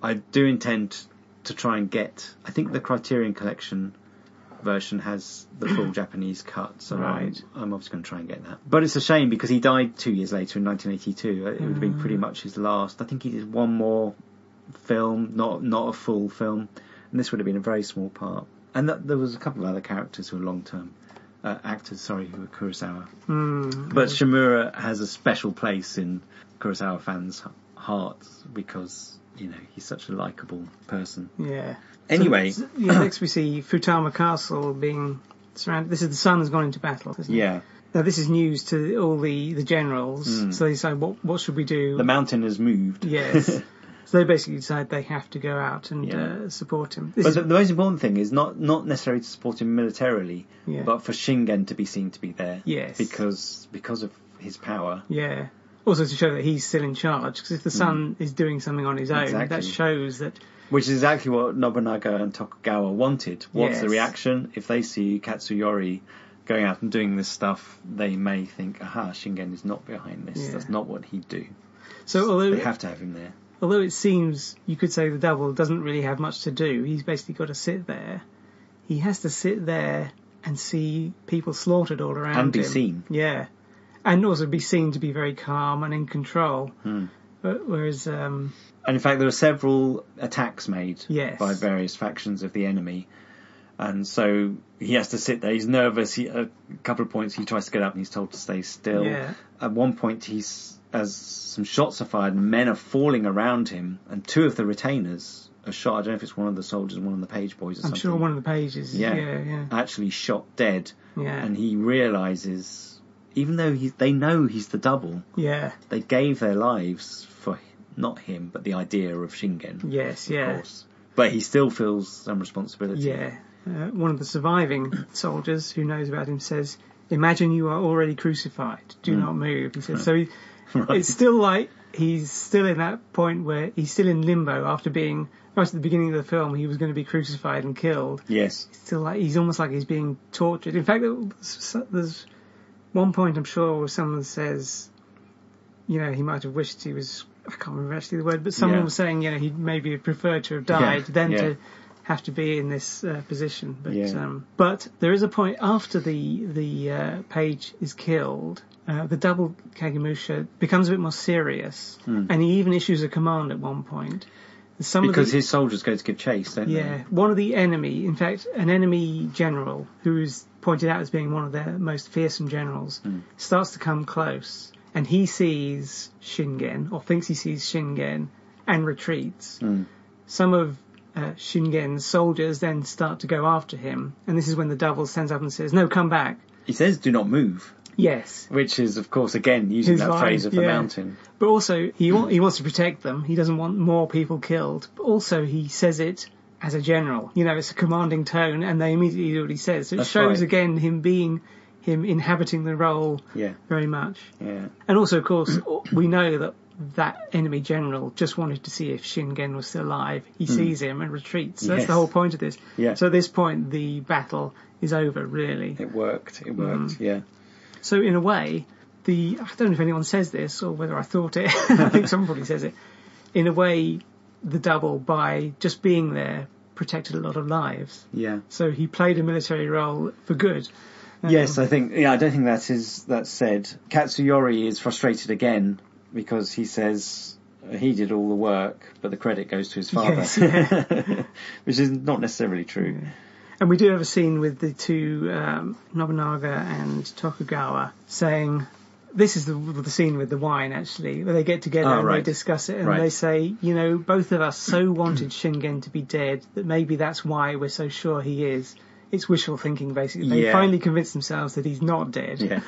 [SPEAKER 1] I do intend to try and get... I think the Criterion Collection version has the full Japanese cut, so I'm obviously going to try and get that. But it's a shame, because he died 2 years later in 1982. It would have been pretty much his last. I think he did one more film, not a full film, and this would have been a very small part. And there was a couple of other characters who were long-term actors, who were Kurosawa. But Shimura has a special place in Kurosawa fans' hearts because, he's such a likeable person.
[SPEAKER 2] Yeah.
[SPEAKER 1] Anyway.
[SPEAKER 2] So, next we see Futama Castle being surrounded. This is the sun has gone into battle, isn't it?
[SPEAKER 1] Yeah.
[SPEAKER 2] Now this is news to all the generals. So they say, what should we do?
[SPEAKER 1] The mountain has moved.
[SPEAKER 2] Yes. So they basically decide they have to go out and support him.
[SPEAKER 1] But the most important thing is not necessarily to support him militarily, but for Shingen to be seen to be there.
[SPEAKER 2] Yes.
[SPEAKER 1] Because of his power.
[SPEAKER 2] Yeah. Also to show that he's still in charge, because if the son is doing something on his own, that shows that...
[SPEAKER 1] Which is exactly what Nobunaga and Tokugawa wanted. What's the reaction? If they see Katsuyori going out and doing this stuff, they may think, aha, Shingen is not behind this. That's not what he'd do. So they have to have him there.
[SPEAKER 2] Although it seems, you could say the double doesn't really have much to do. He's basically got to sit there. He has to sit there and see people slaughtered all around him.
[SPEAKER 1] And be seen.
[SPEAKER 2] Yeah. And also be seen to be very calm and in control. Whereas... And
[SPEAKER 1] in fact, there are several attacks made by various factions of the enemy. And so he has to sit there. He's nervous. A couple of points he tries to get up and he's told to stay still.
[SPEAKER 2] Yeah.
[SPEAKER 1] At one point, as some shots are fired, men are falling around him, and 2 of the retainers are shot. I don't know if it's one of the soldiers, one of the page boys, or something.
[SPEAKER 2] I'm sure one of the pages. Yeah.
[SPEAKER 1] Actually shot dead.
[SPEAKER 2] Yeah.
[SPEAKER 1] And he realises, even though they know he's the double, they gave their lives for not him, but the idea of Shingen.
[SPEAKER 2] Yes,
[SPEAKER 1] of course. But he still feels some responsibility.
[SPEAKER 2] Yeah. One of the surviving soldiers who knows about him says, "Imagine you are already crucified. Do not move." He says. So it's still like he's still in that point where he's still in limbo after being, right at the beginning of the film, he was going to be crucified and killed.
[SPEAKER 1] Yes.
[SPEAKER 2] He's almost like he's being tortured. In fact, there's one point, I'm sure, where someone says, he might have wished he was, I can't remember actually the word, but someone was saying, he maybe preferred to have died than to have to be in this position. But there is a point after the page is killed, the double Kagemusha becomes a bit more serious, and he even issues a command at one point.
[SPEAKER 1] Because his soldiers go to give chase, don't they?
[SPEAKER 2] Yeah, one of the enemy, in fact, an enemy general who's pointed out as being one of their most fearsome generals, starts to come close, and he sees Shingen, or thinks he sees Shingen, and retreats. Some of Shingen's soldiers then start to go after him, and this is when the double stands up and says, "No, come back." He
[SPEAKER 1] says, "Do not move."
[SPEAKER 2] Yes.
[SPEAKER 1] Which is, of course, again, using that phrase of the mountain.
[SPEAKER 2] But also, he wants to protect them. He doesn't want more people killed. But also, he says it as a general. It's a commanding tone, and they immediately do what he says. So it shows, again, him inhabiting the role very much.
[SPEAKER 1] Yeah.
[SPEAKER 2] And also, of course, we know that enemy general just wanted to see if Shingen was still alive. He sees him and retreats. So that's the whole point of this.
[SPEAKER 1] Yeah.
[SPEAKER 2] So at this point, the battle is over, really.
[SPEAKER 1] It worked, yeah.
[SPEAKER 2] So in a way, I don't know if anyone says this or whether I thought it, I think someone probably says it, in a way, the double, by just being there, protected a lot of lives.
[SPEAKER 1] Yeah.
[SPEAKER 2] So he played a military role for good.
[SPEAKER 1] Yes, I don't think that's said. Katsuyori is frustrated again because he says he did all the work, but the credit goes to his father.
[SPEAKER 2] Yes, yeah.
[SPEAKER 1] Which is not necessarily true.
[SPEAKER 2] Yeah. And we do have a scene with the 2, Nobunaga and Tokugawa, saying, this is the scene with the wine, actually, where they get together and they discuss it, and they say, both of us so wanted Shingen to be dead that maybe that's why we're so sure he is. It's wishful thinking, basically. They finally convince themselves that he's not dead.
[SPEAKER 1] Yeah.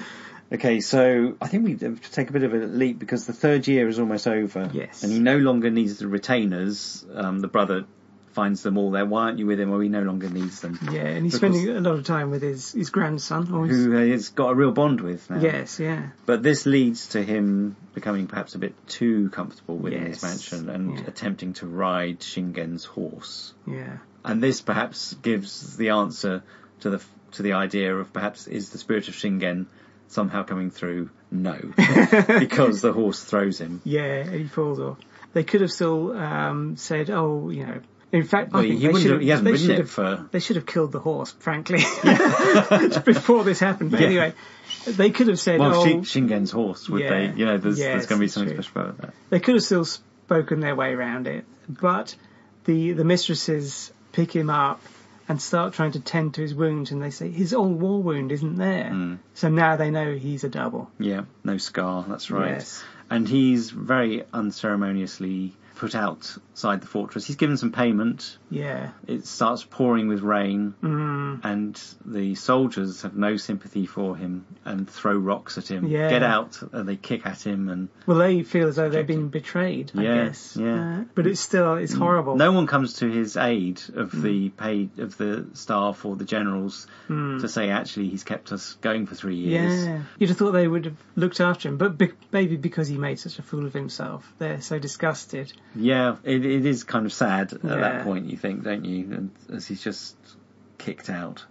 [SPEAKER 1] Okay, so I think we have to take a bit of a leap because the 3rd year is almost over.
[SPEAKER 2] Yes.
[SPEAKER 1] And he no longer needs the retainers. The brother finds them all there. "Why aren't you with him?" Well, he no longer needs them.
[SPEAKER 2] Yeah, and he's spending a lot of time with his grandson.
[SPEAKER 1] Who he's got a real bond with now.
[SPEAKER 2] Yes, yeah.
[SPEAKER 1] But this leads to him becoming perhaps a bit too comfortable within his mansion and attempting to ride Shingen's horse.
[SPEAKER 2] Yeah.
[SPEAKER 1] And this perhaps gives the answer to the idea of perhaps is the spirit of Shingen somehow coming through? No. Because the horse throws him.
[SPEAKER 2] Yeah, and he falls off. They could have still said, in fact, I think
[SPEAKER 1] he hasn't ridden it for...
[SPEAKER 2] They should have killed the horse, frankly, before this happened. But anyway, they could have said...
[SPEAKER 1] Well, Shingen's horse, would they? There's going to be something special about that.
[SPEAKER 2] They could have still spoken their way around it, but the mistresses pick him up and start trying to tend to his wounds, and they say, his old war wound isn't there. So now they know he's a double.
[SPEAKER 1] Yeah, no scar, that's right.
[SPEAKER 2] Yes.
[SPEAKER 1] And he's very unceremoniously put outside the fortress. He's given some payment.
[SPEAKER 2] Yeah. It
[SPEAKER 1] starts pouring with rain, and the soldiers have no sympathy for him and throw rocks at him.
[SPEAKER 2] Yeah.
[SPEAKER 1] Get out, and they kick at him. And
[SPEAKER 2] well, they feel as though they've been betrayed, I guess.
[SPEAKER 1] Yeah.
[SPEAKER 2] But it's horrible.
[SPEAKER 1] No one comes to his aid of the staff or the generals to say, actually, he's kept us going for 3 years.
[SPEAKER 2] Yeah. You'd have thought they would have looked after him, but maybe because he made such a fool of himself, they're so disgusted.
[SPEAKER 1] Yeah, it is kind of sad at that point, you think, don't you? And as he's just kicked out.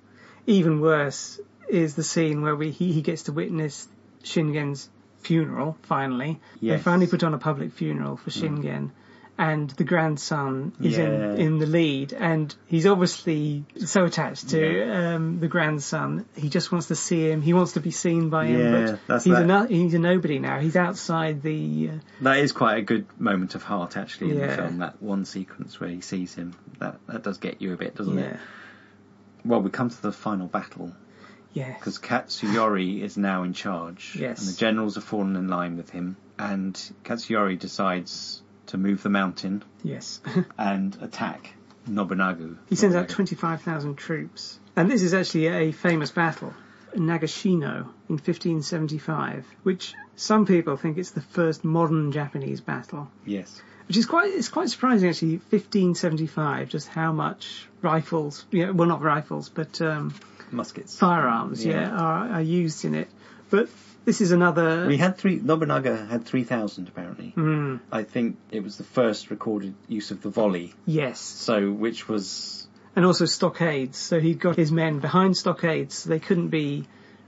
[SPEAKER 2] Even worse is the scene where he gets to witness Shingen's funeral, finally.
[SPEAKER 1] Yes.
[SPEAKER 2] They finally put on a public funeral for Shingen, and the grandson is in the lead, and he's obviously so attached to the grandson. He just wants to see him. He wants to be seen by him, but he's a nobody now. He's outside the...
[SPEAKER 1] That is quite a good moment of heart, actually, in the film, that one sequence where he sees him. That does get you a bit, doesn't it? Well, we come to the final battle.
[SPEAKER 2] Yes.
[SPEAKER 1] Because Katsuyori is now in charge.
[SPEAKER 2] Yes.
[SPEAKER 1] And the generals have fallen in line with him. And Katsuyori decides to move the mountain.
[SPEAKER 2] Yes.
[SPEAKER 1] And attack Nobunaga.
[SPEAKER 2] He sends out 25,000 troops. And this is actually a famous battle, Nagashino, in 1575, which some people think it's the first modern Japanese battle.
[SPEAKER 1] Yes.
[SPEAKER 2] Which is quite surprising, actually, 1575, just how much rifles, well, not rifles, but
[SPEAKER 1] muskets,
[SPEAKER 2] firearms, are used in it. But this is another...
[SPEAKER 1] Nobunaga had 3,000, apparently.
[SPEAKER 2] Mm.
[SPEAKER 1] I think it was the first recorded use of the volley.
[SPEAKER 2] Yes.
[SPEAKER 1] So, which was...
[SPEAKER 2] And also stockades, so he got his men behind stockades, so they couldn't be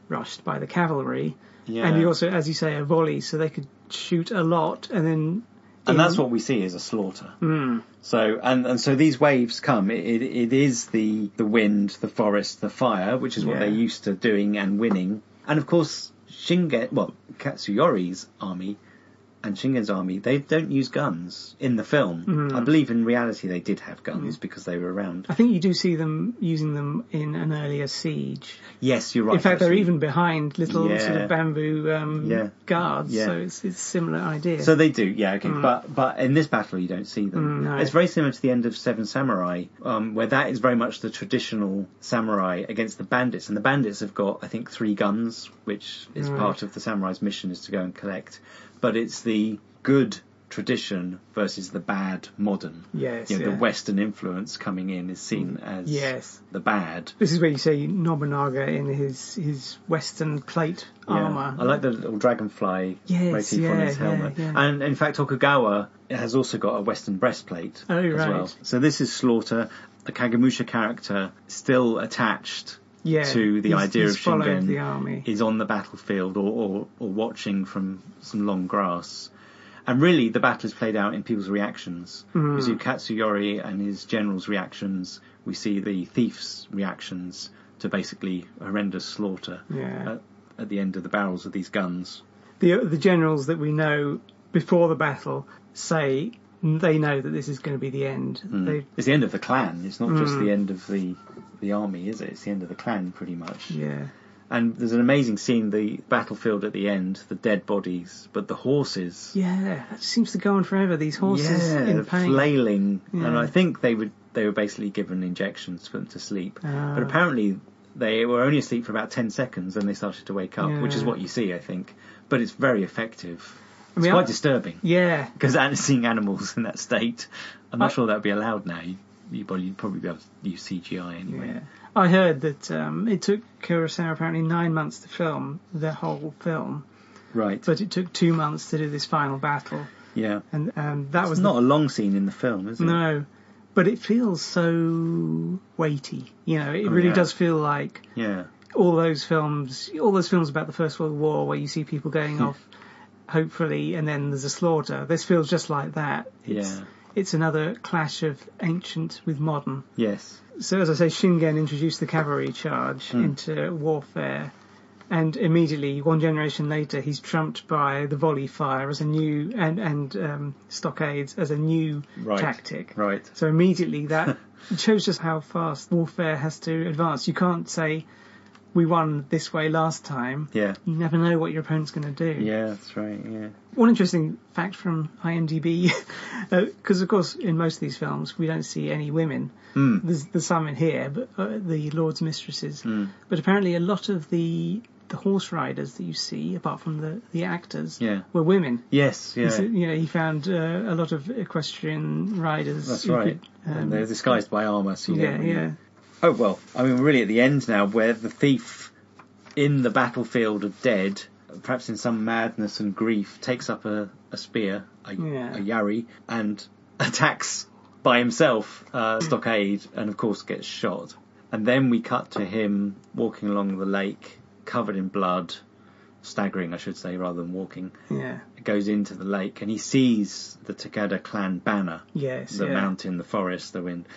[SPEAKER 2] rushed by the cavalry.
[SPEAKER 1] Yeah.
[SPEAKER 2] And he also, as you say, a volley, so they could shoot a lot, and then...
[SPEAKER 1] And that's what we see as a slaughter.
[SPEAKER 2] Mm.
[SPEAKER 1] So and so these waves come. It is the wind, the forest, the fire, which is what they're used to doing and winning. And of course, Katsuyori's army and Shingen's army, they don't use guns in the film. Mm. I believe in reality they did have guns because they were around.
[SPEAKER 2] I think you do see them using them in an earlier siege.
[SPEAKER 1] Yes, you're right.
[SPEAKER 2] In fact, they're even behind little sort of bamboo guards, so it's a similar idea.
[SPEAKER 1] So they do, okay. But in this battle you don't see them.
[SPEAKER 2] No.
[SPEAKER 1] It's very similar to the end of Seven Samurai, where that is very much the traditional samurai against the bandits. And the bandits have got, I think, 3 guns, which is part of the samurai's mission, is to go and collect. But it's the good tradition versus the bad modern.
[SPEAKER 2] Yes,
[SPEAKER 1] the Western influence coming in is seen as the bad.
[SPEAKER 2] This is where you see Nobunaga in his Western plate armour.
[SPEAKER 1] I like the little dragonfly motif on his helmet.
[SPEAKER 2] Yeah.
[SPEAKER 1] And in fact, Tokugawa has also got a Western breastplate as well. So this is slaughter. The Kagemusha character still attached to the idea of Shingen,
[SPEAKER 2] the army.
[SPEAKER 1] Is on the battlefield or watching from some long grass. And really, the battle is played out in people's reactions. We see Katsuyori and his generals' reactions. We see the thief's reactions to basically horrendous slaughter at the end of the barrels of these guns.
[SPEAKER 2] The generals that we know before the battle say they know that this is going to be the end.
[SPEAKER 1] It's the end of the clan. It's not just the end of the army, is it? It's the end of the clan, pretty much.
[SPEAKER 2] Yeah.
[SPEAKER 1] And there's an amazing scene, the battlefield at the end, the dead bodies, but the horses...
[SPEAKER 2] Yeah, that seems to go on forever, these horses in pain.
[SPEAKER 1] Flailing. Yeah. And I think they were basically given injections for them to sleep. But apparently they were only asleep for about 10 seconds and they started to wake up, which is what you see, I think. But it's very effective. It's quite disturbing. Yeah. Because seeing animals in that state, I'm not sure that would be allowed now. You'd probably be able to use CGI anyway. Yeah.
[SPEAKER 2] I heard that it took Kurosawa apparently 9 months to film the whole film.
[SPEAKER 1] Right.
[SPEAKER 2] But it took 2 months to do this final battle.
[SPEAKER 1] Yeah.
[SPEAKER 2] And that was
[SPEAKER 1] not a long scene in the film, is it?
[SPEAKER 2] No. But it feels so weighty. It really does feel like all those films about the First World War where you see people going off, hopefully, and then there's a slaughter. This feels just like that. It's another clash of ancient with modern. Yes. So, as I say, Shingen introduced the cavalry charge into warfare, and immediately, one generation later, he's trumped by the volley fire as a new and stockades as a new tactic. Right. So immediately that shows just how fast warfare has to advance. You can't say, we won this way last time. Yeah. You never know what your opponent's going to do.
[SPEAKER 1] Yeah, that's right, yeah.
[SPEAKER 2] One interesting fact from IMDb, because of course in most of these films we don't see any women. There's some in here, but the lords and mistresses. But apparently a lot of the horse riders that you see, apart from the actors, were women.
[SPEAKER 1] Yes, yeah.
[SPEAKER 2] He found a lot of equestrian riders.
[SPEAKER 1] That's right. And they're disguised by armour, so you don't really... Oh, well, I mean, we're really at the end now, where the thief in the battlefield of dead, perhaps in some madness and grief, takes up a spear, a yari, and attacks by himself stockade, and of course gets shot. And then we cut to him walking along the lake, covered in blood, staggering, I should say, rather than walking. Yeah. It goes into the lake, and he sees the Takeda clan banner. Yes, the mountain, the forest, the wind.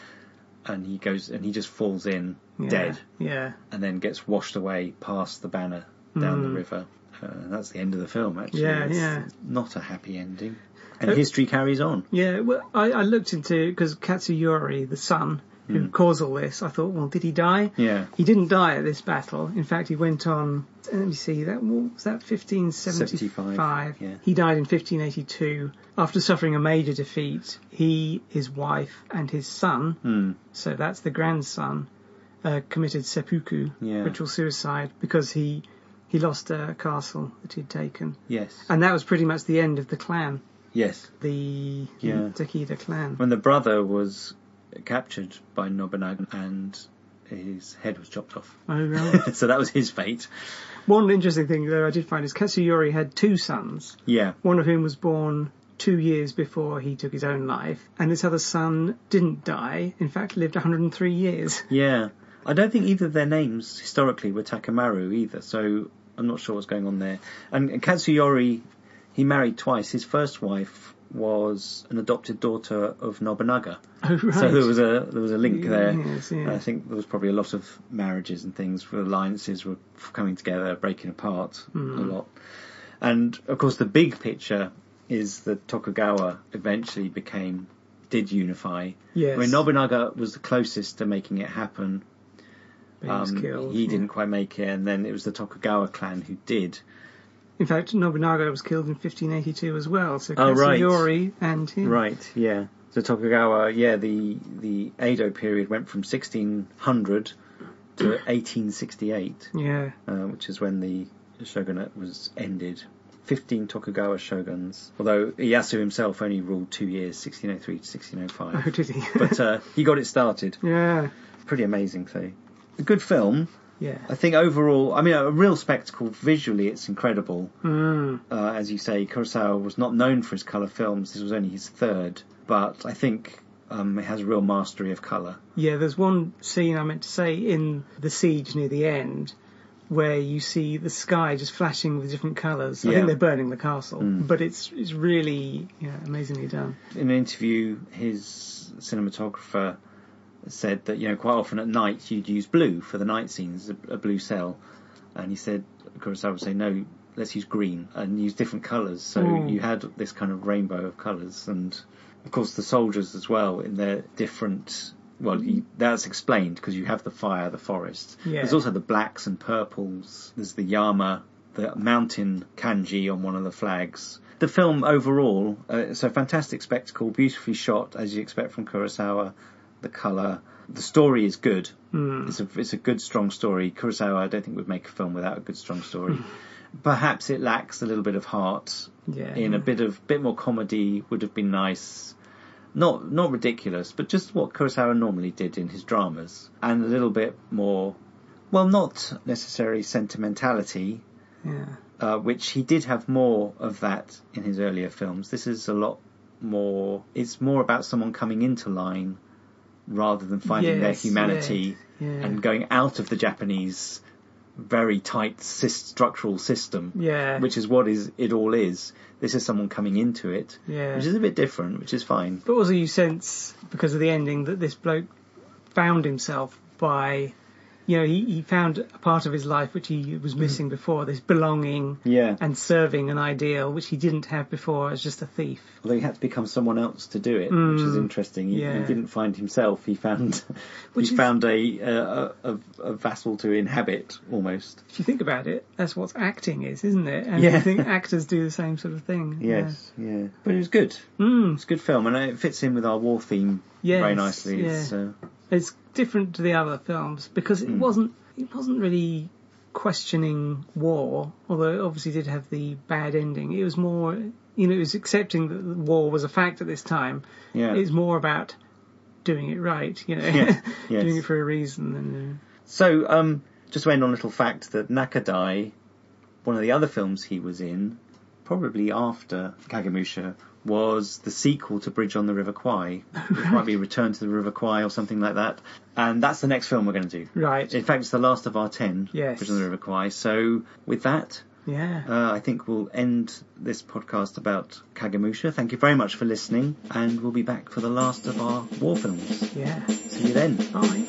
[SPEAKER 1] And he goes and he just falls in dead. Yeah. And then gets washed away past the banner down the river. That's the end of the film, actually. It's not a happy ending. And history carries on.
[SPEAKER 2] Yeah, well, I looked into, because Katsuyori, the son, who caused all this, I thought, well, did he die?
[SPEAKER 1] Yeah.
[SPEAKER 2] He didn't die at this battle. In fact, he went on, let me see, what was that 1575?
[SPEAKER 1] Yeah.
[SPEAKER 2] He died in 1582 after suffering a major defeat. He, his wife, and his son, so that's the grandson, committed seppuku, ritual suicide, because he lost a castle that he'd taken.
[SPEAKER 1] Yes.
[SPEAKER 2] And that was pretty much the end of the clan.
[SPEAKER 1] Yes.
[SPEAKER 2] The Takeda clan.
[SPEAKER 1] When the brother was captured by Nobunaga and his head was chopped off.
[SPEAKER 2] Oh, right.
[SPEAKER 1] So that was his fate.
[SPEAKER 2] One interesting thing, though, I did find is Katsuyori had two sons.
[SPEAKER 1] Yeah.
[SPEAKER 2] One of whom was born 2 years before he took his own life. And this other son didn't die. In fact, lived 103 years.
[SPEAKER 1] Yeah. I don't think either of their names historically were Takemaru either, so I'm not sure what's going on there. And Katsuyori, he married twice. His first wife was an adopted daughter of Nobunaga.
[SPEAKER 2] Oh, right.
[SPEAKER 1] So there was a link there.
[SPEAKER 2] Yes, yeah.
[SPEAKER 1] I think there was probably a lot of marriages and things where alliances were coming together, breaking apart a lot. And, of course, the big picture is that Tokugawa eventually did unify.
[SPEAKER 2] Yes.
[SPEAKER 1] I mean, Nobunaga was the closest to making it happen.
[SPEAKER 2] He was killed.
[SPEAKER 1] He didn't quite make it, and then it was the Tokugawa clan who did.
[SPEAKER 2] In fact, Nobunaga was killed in 1582 as well, so
[SPEAKER 1] right.
[SPEAKER 2] Katsuyori and him.
[SPEAKER 1] Right, yeah. So Tokugawa, the Edo period went from 1600 to 1868, which is when the shogunate was ended. 15 Tokugawa shoguns, although Ieyasu himself only ruled 2 years, 1603 to 1605.
[SPEAKER 2] Oh, did he?
[SPEAKER 1] But he got it started.
[SPEAKER 2] Yeah.
[SPEAKER 1] Pretty amazing thing. A good film.
[SPEAKER 2] Yeah.
[SPEAKER 1] I think overall, I mean, a real spectacle. Visually, it's incredible. As you say, Kurosawa was not known for his colour films. This was only his third. But I think it has real mastery of colour. Yeah,
[SPEAKER 2] there's one scene I meant to say in The Siege near the end where you see the sky just flashing with different colours. I think they're burning the castle. But it's really amazingly done.
[SPEAKER 1] In an interview, his cinematographer said that, quite often at night you'd use blue for the night scenes, a blue cell. And he said, Kurosawa would say, no, let's use green and use different colours. So you had this kind of rainbow of colours. And, of course, the soldiers as well in their different... Well, that's explained because you have the fire, the forest. Yeah. There's also the blacks and purples. There's the Yama, the mountain kanji on one of the flags. The film overall, it's a fantastic spectacle, beautifully shot, as you expect from Kurosawa. The colour. The story is good. It's a good, strong story. Kurosawa, I don't think, would make a film without a good, strong story. Perhaps it lacks a little bit of heart. In a bit more comedy would have been nice. Not ridiculous, but just what Kurosawa normally did in his dramas. And a little bit more, well, not necessarily sentimentality, which he did have more of that in his earlier films. This is a lot more, it's more about someone coming into line rather than finding their humanity and going out of the Japanese very tight structural system, which is what it all is. This is someone coming into it, which is a bit different, which is fine.
[SPEAKER 2] But also you sense, because of the ending, that this bloke found himself by... he found a part of his life which he was missing before, this belonging and serving an ideal, which he didn't have before as just a thief.
[SPEAKER 1] Although he had to become someone else to do it, which is interesting. He didn't find himself. He found a vassal to inhabit, almost.
[SPEAKER 2] If you think about it, that's what acting is, isn't it? And I think actors do the same sort of thing.
[SPEAKER 1] Yes, But it was good. It's a good film, and it fits in with our war theme very nicely.
[SPEAKER 2] It's different to the other films because it wasn't really questioning war, although it obviously did have the bad ending. It was more, it was accepting that the war was a fact at this time. It's more about doing it right, doing it for a reason. And,
[SPEAKER 1] So, just to end on a little fact that Nakadai, one of the other films he was in, probably after Kagemusha, was the sequel to Bridge on the River Kwai. It might be Return to the River Kwai or something like that. And that's the next film we're going to do.
[SPEAKER 2] Right.
[SPEAKER 1] In fact, it's the last of our 10, Bridge on the River Kwai. So with that, I think we'll end this podcast about Kagemusha. Thank you very much for listening, and we'll be back for the last of our war films.
[SPEAKER 2] Yeah.
[SPEAKER 1] See you then.
[SPEAKER 2] Bye.